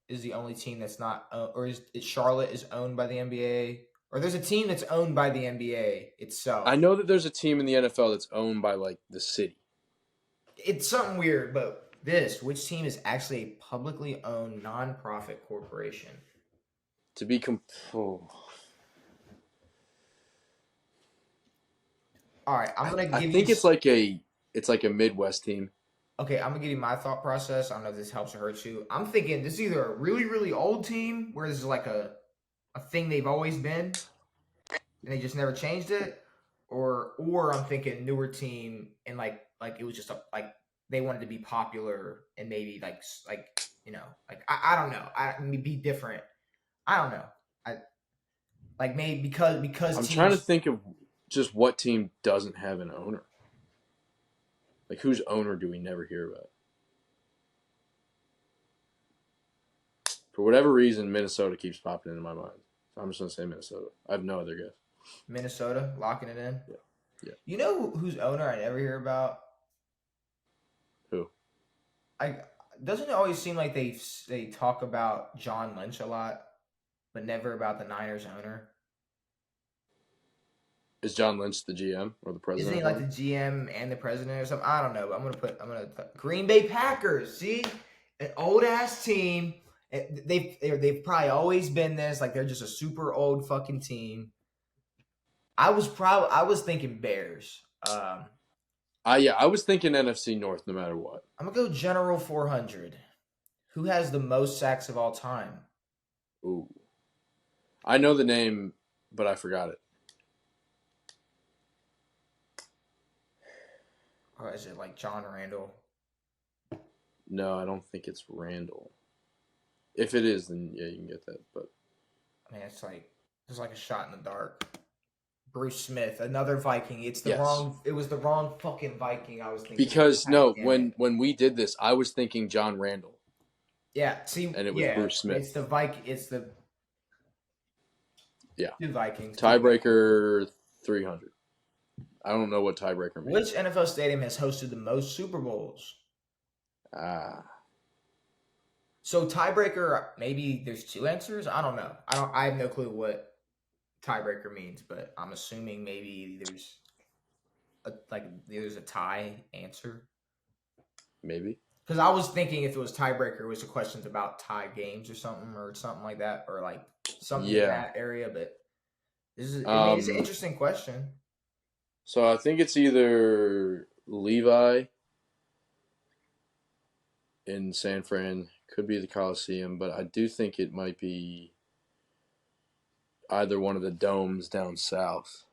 S1: is the only team that's not, or is Charlotte is owned by the NBA, or there's a team that's owned by the NBA itself?
S2: I know that there's a team in the NFL that's owned by like the city.
S1: It's something weird, but which team is actually a publicly owned nonprofit corporation?
S2: To be
S1: All right, I think
S2: it's like a Midwest team.
S1: Okay, I'm gonna give you my thought process. I don't know if this helps or hurts you. I'm thinking this is either a really, really old team where this is like a thing they've always been, and they just never changed it, or I'm thinking newer team and like it was just they wanted to be popular and maybe I don't know. Be different. I don't know. Maybe because
S2: I'm trying to think of just what team doesn't have an owner. Like, whose owner do we never hear about? For whatever reason, Minnesota keeps popping into my mind. So I'm just going to say Minnesota. I have no other guess.
S1: Minnesota, locking it in?
S2: Yeah.
S1: You know whose owner I never hear about?
S2: Who?
S1: Doesn't it always seem like they talk about John Lynch a lot, but never about the Niners owner?
S2: Is John Lynch the GM or the president?
S1: Isn't he like the GM and the president or something? I don't know, but I'm gonna put Green Bay Packers. See, an old ass team. They've probably always been this. Like, they're just a super old fucking team. I was thinking Bears.
S2: I was thinking NFC North no matter what.
S1: I'm gonna go General 400. Who has the most sacks of all time?
S2: Ooh, I know the name, but I forgot it.
S1: Or is it like John Randall?
S2: No, I don't think it's Randall. If it is, then yeah, you can get that. But
S1: I mean, it's like a shot in the dark. Bruce Smith, another Viking. It was the wrong fucking Viking I was thinking.
S2: Because when we did this, I was thinking John Randall.
S1: Yeah, see,
S2: and it was Bruce Smith.
S1: It's the Viking. It's the two Vikings.
S2: Tiebreaker 300. I don't know what tiebreaker means.
S1: Which NFL stadium has hosted the most Super Bowls? So tiebreaker, maybe there's two answers. I don't know. I have no clue what tiebreaker means, but I'm assuming maybe there's a tie answer.
S2: Maybe.
S1: Because I was thinking if it was tiebreaker, it was a questions about tie games or something like that, or like something in that area. But it's an interesting question.
S2: So I think it's either Levi in San Fran, could be the Coliseum, but I do think it might be either one of the domes down south.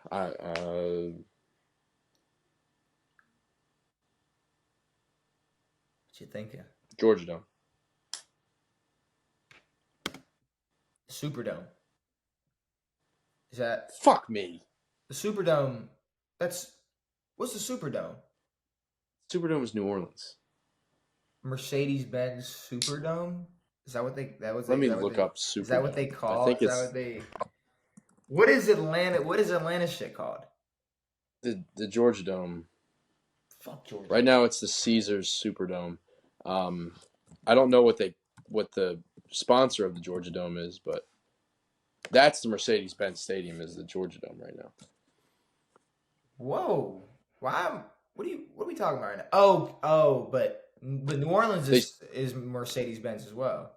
S1: What you thinking?
S2: Georgia Dome.
S1: Superdome. Is that...
S2: Fuck me.
S1: The Superdome, what's the Superdome?
S2: Superdome is New Orleans.
S1: Mercedes-Benz Superdome? Is that what they...
S2: Let me look up Superdome.
S1: Is that what they call it? What is Atlanta shit called?
S2: The Georgia Dome.
S1: Fuck Georgia.
S2: Right now it's the Caesars Superdome. I don't know what the sponsor of the Georgia Dome is, but that's the Mercedes-Benz Stadium is the Georgia Dome right now.
S1: Whoa. Why? What are we talking about right now? Oh, but But New Orleans
S2: They
S1: is Mercedes Benz as well.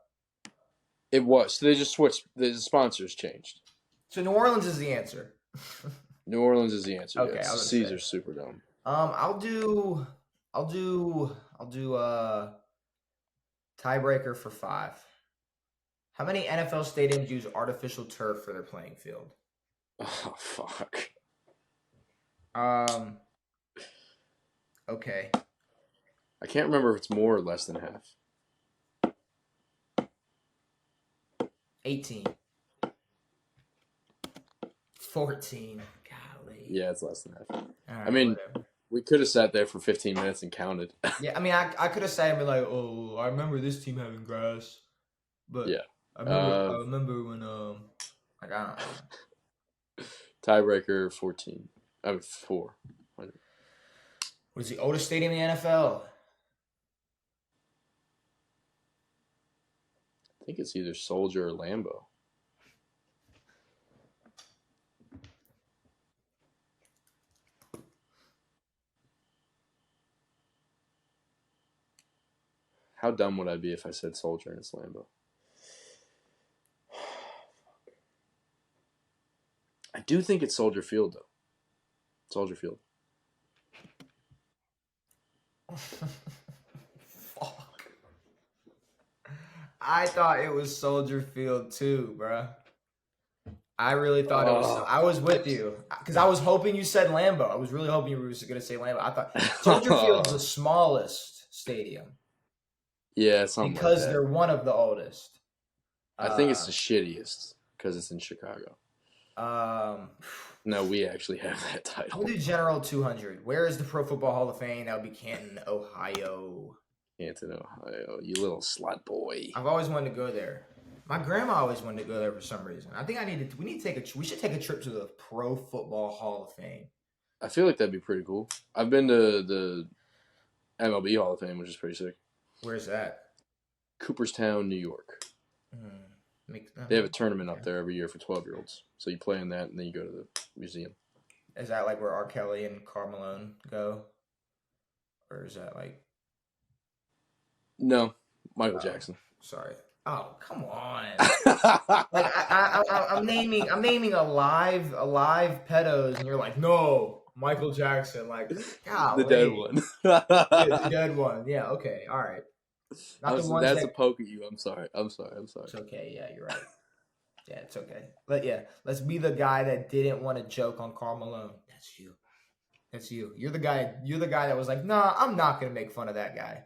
S2: It was. So they just switched. The sponsors changed.
S1: So New Orleans is the answer.
S2: New Orleans is the answer.
S1: Okay,
S2: Yes,
S1: I
S2: the
S1: was gonna say.
S2: Caesars Superdome.
S1: I'll do tiebreaker for 5. How many NFL stadiums use artificial turf for their playing field?
S2: Oh fuck.
S1: Um. Okay.
S2: I can't remember if it's more or less than half.
S1: 18. 14. Golly.
S2: Yeah, it's less than half.
S1: All right,
S2: I mean,
S1: whatever.
S2: we could have sat there for 15 minutes and counted.
S1: Yeah, I mean, I could have said and be like, oh, I remember this team having grass, but
S2: Yeah.
S1: I remember when like I don't know.
S2: Tiebreaker 14. I mean 4.
S1: What is the oldest stadium in the NFL?
S2: I think it's either Soldier or Lambeau. How dumb would I be if I said Soldier and it's Lambeau? I do think it's Soldier Field, though. Soldier Field.
S1: Fuck. I thought it was Soldier Field too, bruh. I really thought it was. I was with you because I was hoping you said Lambeau. I was really hoping you were going to say Lambeau. I thought Soldier Field's the smallest stadium.
S2: Yeah, something
S1: because
S2: like that.
S1: they're one of the oldest.
S2: I think it's the shittiest because it's in Chicago. No, we actually have that title.
S1: We'll do General 200. Where is the Pro Football Hall of Fame? That would be Canton, Ohio.
S2: Canton, Ohio. You little slut boy.
S1: I've always wanted to go there. My grandma always wanted to go there for some reason. I think we should take a trip to the Pro Football Hall of Fame.
S2: I feel like that'd be pretty cool. I've been to the MLB Hall of Fame, which is pretty sick.
S1: Where's that?
S2: Cooperstown, New York. They have a tournament up there every year for 12-year-olds. So you play in that, and then you go to the museum.
S1: Is that like where R. Kelly and Karl Malone go? Or is that like...
S2: No, Michael Jackson.
S1: Sorry. Oh, come on! Like I'm naming a live pedos, and you're like, no, Michael Jackson. Like, golly.
S2: The dead one.
S1: The dead one. Yeah. Okay. All right.
S2: That's a poke at you. I'm sorry.
S1: It's okay. Yeah, you're right. Yeah, it's okay. But yeah, let's be the guy that didn't want to joke on Karl Malone. That's you. That's you. You're the guy. You're the guy that was like, nah, I'm not gonna make fun of that guy.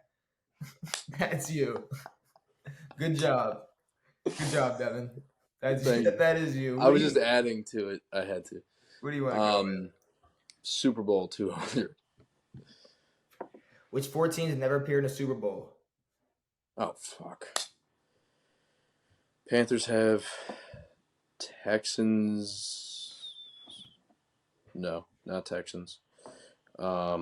S1: That's you. Good job. Good job, Devin. That is you.
S2: I was just adding to it. I had to.
S1: What do you want to go with?
S2: Super Bowl 200.
S1: Which 4 teams have never appeared in a Super Bowl?
S2: Oh, fuck. Panthers have. Texans. No, not Texans. I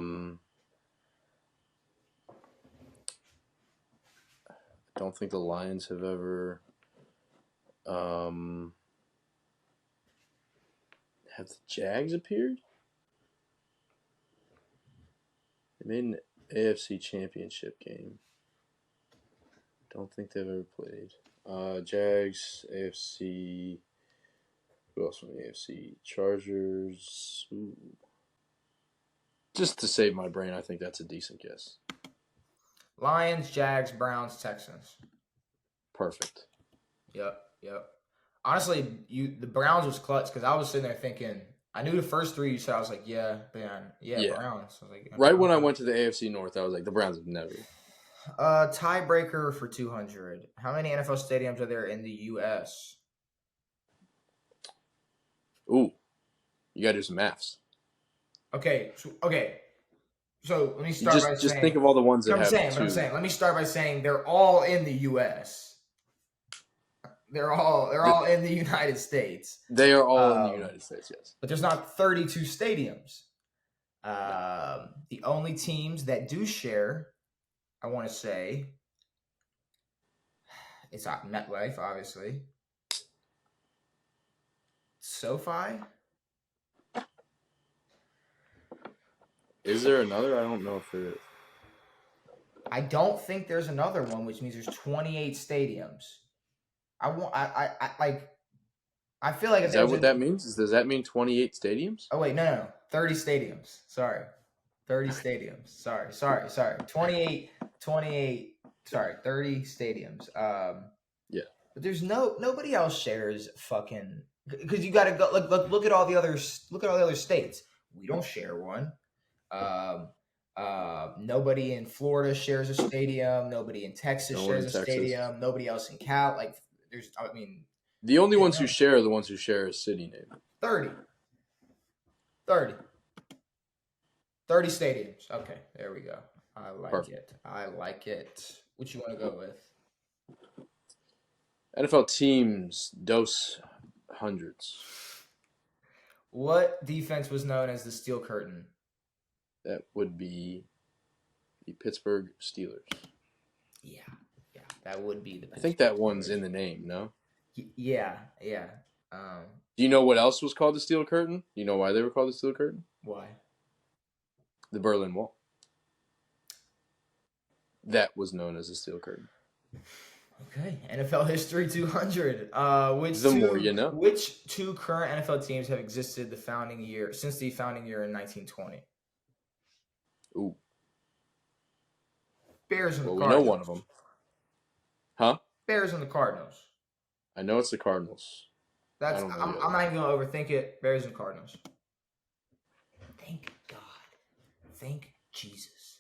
S2: don't think the Lions have ever. Have the Jags appeared? They made an AFC Championship game. Don't think they've ever played. Jags, AFC. Who else from the AFC? Chargers. Ooh. Just to save my brain, I think that's a decent guess.
S1: Lions, Jags, Browns, Texans.
S2: Perfect.
S1: Yep. Honestly, the Browns was clutch because I was sitting there thinking, I knew the first 3 you said. I was like, yeah, Browns. I was like,
S2: right when I went to the AFC North, I was like, the Browns have never.
S1: Tiebreaker for 200. How many NFL stadiums are there in the U.S.?
S2: Ooh, you gotta do some maths.
S1: Okay. So let me start by saying.
S2: Just think of all the ones that have two.
S1: I'm saying. Let me start by saying they're all in the U.S. They're all in the United States.
S2: They are all in the United States, yes.
S1: But there's not 32 stadiums. The only teams that do share, I want to say, it's not MetLife, obviously. SoFi?
S2: Is there another? I don't know if there is.
S1: I don't think there's another one, which means there's 28 stadiums. I feel like if
S2: Is
S1: there
S2: that
S1: was
S2: what
S1: a
S2: that means? Does that mean 28 stadiums?
S1: oh wait, no, 30 stadiums. Sorry. 30 stadiums. Sorry. 28, sorry, 30 stadiums.
S2: Yeah.
S1: But there's nobody else shares fucking because you got to go look at all the others. Look at all the other states. We don't share one. Um, nobody in Florida shares a stadium. Nobody in Texas
S2: No one
S1: shares
S2: in
S1: a
S2: Texas.
S1: stadium. Nobody else in Cal. Like there's, I mean,
S2: The only
S1: yeah,
S2: ones who share are the ones who share a city name.
S1: 30. 30. 30 stadiums. Okay, there we go. I like
S2: Perfect.
S1: it. I like it. What you want to go with?
S2: NFL teams, dos hundreds.
S1: What defense was known as the Steel Curtain?
S2: That would be the Pittsburgh Steelers.
S1: Yeah, that would be the.
S2: I think that one's in the name, no?
S1: Yeah.
S2: Do you know what else was called the Steel Curtain? You know why they were called the Steel Curtain?
S1: Why?
S2: The Berlin Wall. That was known as the Steel Curtain.
S1: Okay, NFL history 200. Which two current NFL teams have existed since the founding year in 1920?
S2: Ooh.
S1: Bears and the
S2: Well, we
S1: Cardinals.
S2: know one of them. Huh?
S1: Bears and the Cardinals.
S2: I know it's the Cardinals.
S1: I'm not even gonna overthink it. Bears and Cardinals. Thank God. Thank Jesus.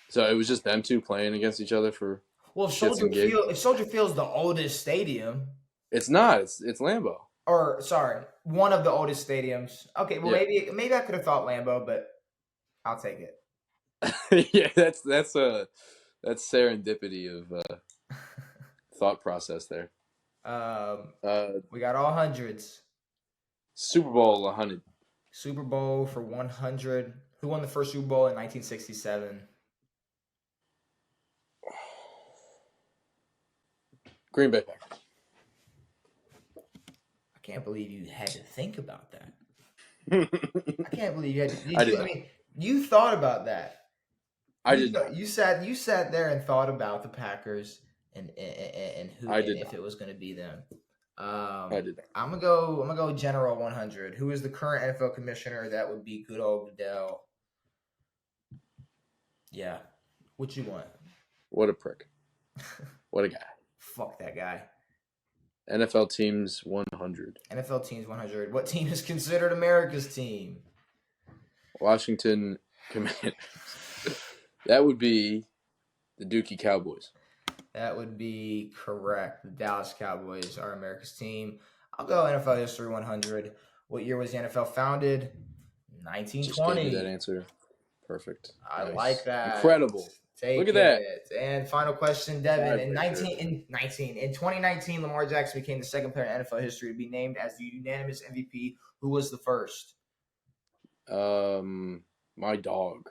S2: So it was just them two playing against each other for
S1: if Soldier Field's the oldest stadium.
S2: It's not. It's Lambeau.
S1: Or sorry, one of the oldest stadiums. Okay, well
S2: Yeah.
S1: maybe I could have thought Lambeau, but I'll take it.
S2: Yeah, that's serendipity of thought process there.
S1: We got all hundreds.
S2: Super Bowl 100.
S1: Super Bowl for 100. Who won the first Super Bowl in 1967?
S2: Green Bay Packers.
S1: I can't believe you had to think about that. I can't believe you had to. I mean, you thought about that.
S2: I did not.
S1: You sat there and thought about the Packers and who if it was going to be them.
S2: I did not.
S1: I'm gonna go General 100. Who is the current NFL commissioner? That would be good old Goodell. Yeah. What you want?
S2: What a prick. What a guy.
S1: Fuck that guy.
S2: NFL teams 100.
S1: NFL teams 100. What team is considered America's team?
S2: Washington Commanders. That would be the Dookie Cowboys.
S1: That would be correct. The Dallas Cowboys are America's team. I'll go NFL history 100. What year was the NFL founded? 1920.
S2: Just gave you that answer. Perfect.
S1: I
S2: Nice.
S1: like that.
S2: Incredible. Look at that.
S1: And final question, Devin. In 2019, Lamar Jackson became the second player in NFL history to be named as the unanimous MVP. Who was the first?
S2: My dog.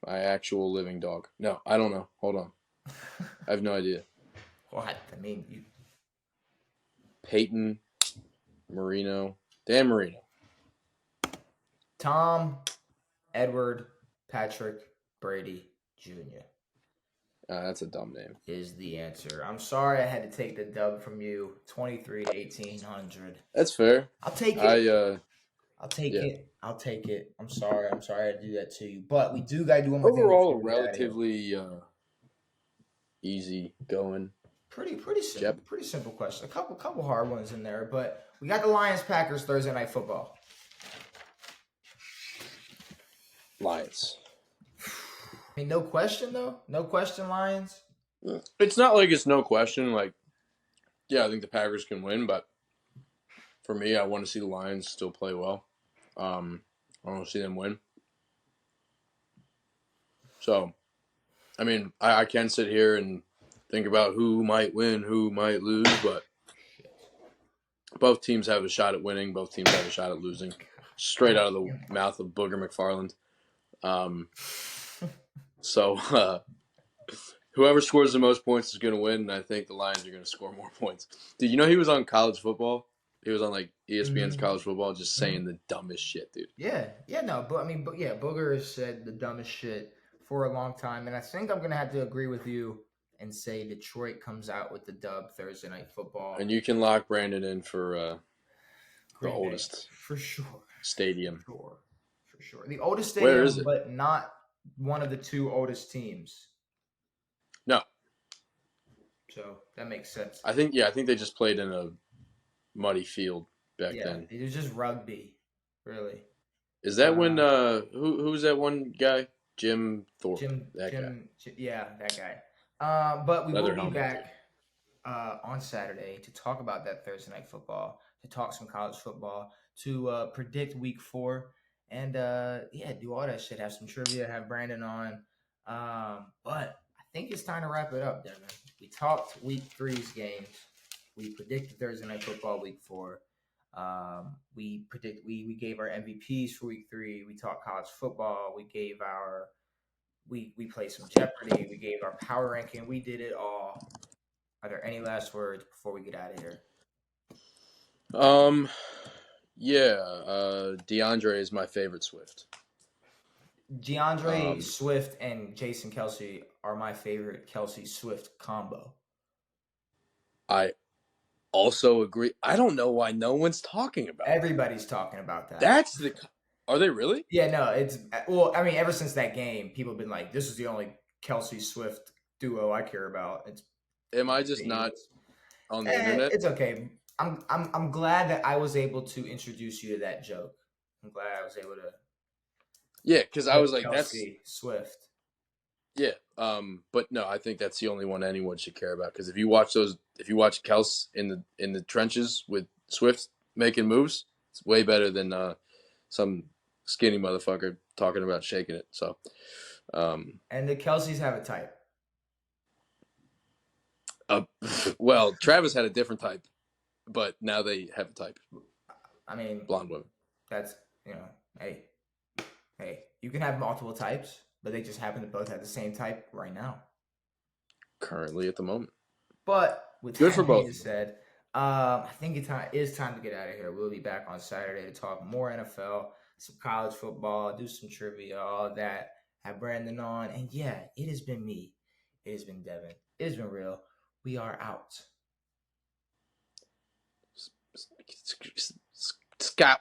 S2: My actual living dog. No, I don't know. Hold on. I have no idea.
S1: What? I mean,
S2: Peyton Marino. Dan Marino.
S1: Tom, Edward, Patrick, Brady, Jr.
S2: That's a dumb name.
S1: Is the answer. I'm sorry I had to take the dub from you. 23 to 1800.
S2: That's fair.
S1: I'll take it. I'll take it. I'm sorry to do that to you. But we do gotta do one more thing.
S2: Overall, relatively easy going.
S1: Pretty simple. Yep. Pretty simple question. A couple hard ones in there, but we got the Lions Packers Thursday night football.
S2: Lions.
S1: I mean, no question though. No question, Lions.
S2: It's not like it's no question. Like, yeah, I think the Packers can win, but for me, I want to see the Lions still play well. I want to see them win. So, I mean, I can sit here and think about who might win, who might lose, but both teams have a shot at winning. Both teams have a shot at losing. Straight out of the mouth of Booger McFarland. So, whoever scores the most points is going to win, and I think the Lions are going to score more points. Did you know he was on college football? He was on like ESPN's
S1: Mhm.
S2: college football, just saying the dumbest shit, dude.
S1: Yeah, no, but I mean, but yeah, Booger has said the dumbest shit for a long time, and I think I'm gonna have to agree with you and say Detroit comes out with the dub Thursday night football.
S2: And you can lock Brandon in for the
S1: Green Bay,
S2: oldest
S1: for sure,
S2: stadium.
S1: for sure. The oldest
S2: Where is
S1: stadium,
S2: it?
S1: but not one of the two oldest teams.
S2: No,
S1: So that makes sense.
S2: I think they just played in a muddy field back
S1: Yeah,
S2: then.
S1: it was just rugby, really.
S2: Is that when
S1: Uh,
S2: who's that one guy? Jim Thorpe, that guy.
S1: Yeah, that guy. But we will
S2: Leather
S1: be
S2: helmet, dude.
S1: back on Saturday to talk about that Thursday night football, to talk some college football, to predict Week 4, and yeah, do all that shit. Have some trivia. Have Brandon on. But I think it's time to wrap it up, Devin. We talked Week 3's games. We predicted Thursday night football Week 4. We gave our MVPs for Week 3. We talked college football. We played some Jeopardy. We gave our power ranking. We did it all. Are there any last words before we get out of here?
S2: Yeah, DeAndre is my favorite Swift.
S1: DeAndre Swift and Jason Kelsey are my favorite Kelsey Swift combo.
S2: I also agree. I don't know why no one's talking about
S1: Everybody's talking about that.
S2: That's Are they really?
S1: Yeah, no, well, I mean, ever since that game, people have been like, this is the only Kelsey Swift duo I care about.
S2: Am I just not on the internet?
S1: It's okay. I'm glad that I was able to introduce you to that joke. I'm glad I was able to.
S2: Yeah, because I was like,
S1: Kelsey Swift.
S2: Yeah, but no, I think that's the only one anyone should care about. Because if you watch Kels in the trenches with Swift making moves, it's way better than some skinny motherfucker talking about shaking it. So,
S1: and the Kelseys have a type.
S2: Well, Travis had a different type, but now they have a type.
S1: I mean,
S2: blonde women.
S1: That's hey, you can have multiple types, but they just happen to both have the same type right now.
S2: Currently, at the moment.
S1: But with
S2: good
S1: that
S2: for both.
S1: Said, I think it is time to get out of here. We'll be back on Saturday to talk more NFL, some college football, do some trivia, all that. Have Brandon on, and yeah, it has been me. It has been Devin. It has been real. We are out.
S2: Scott.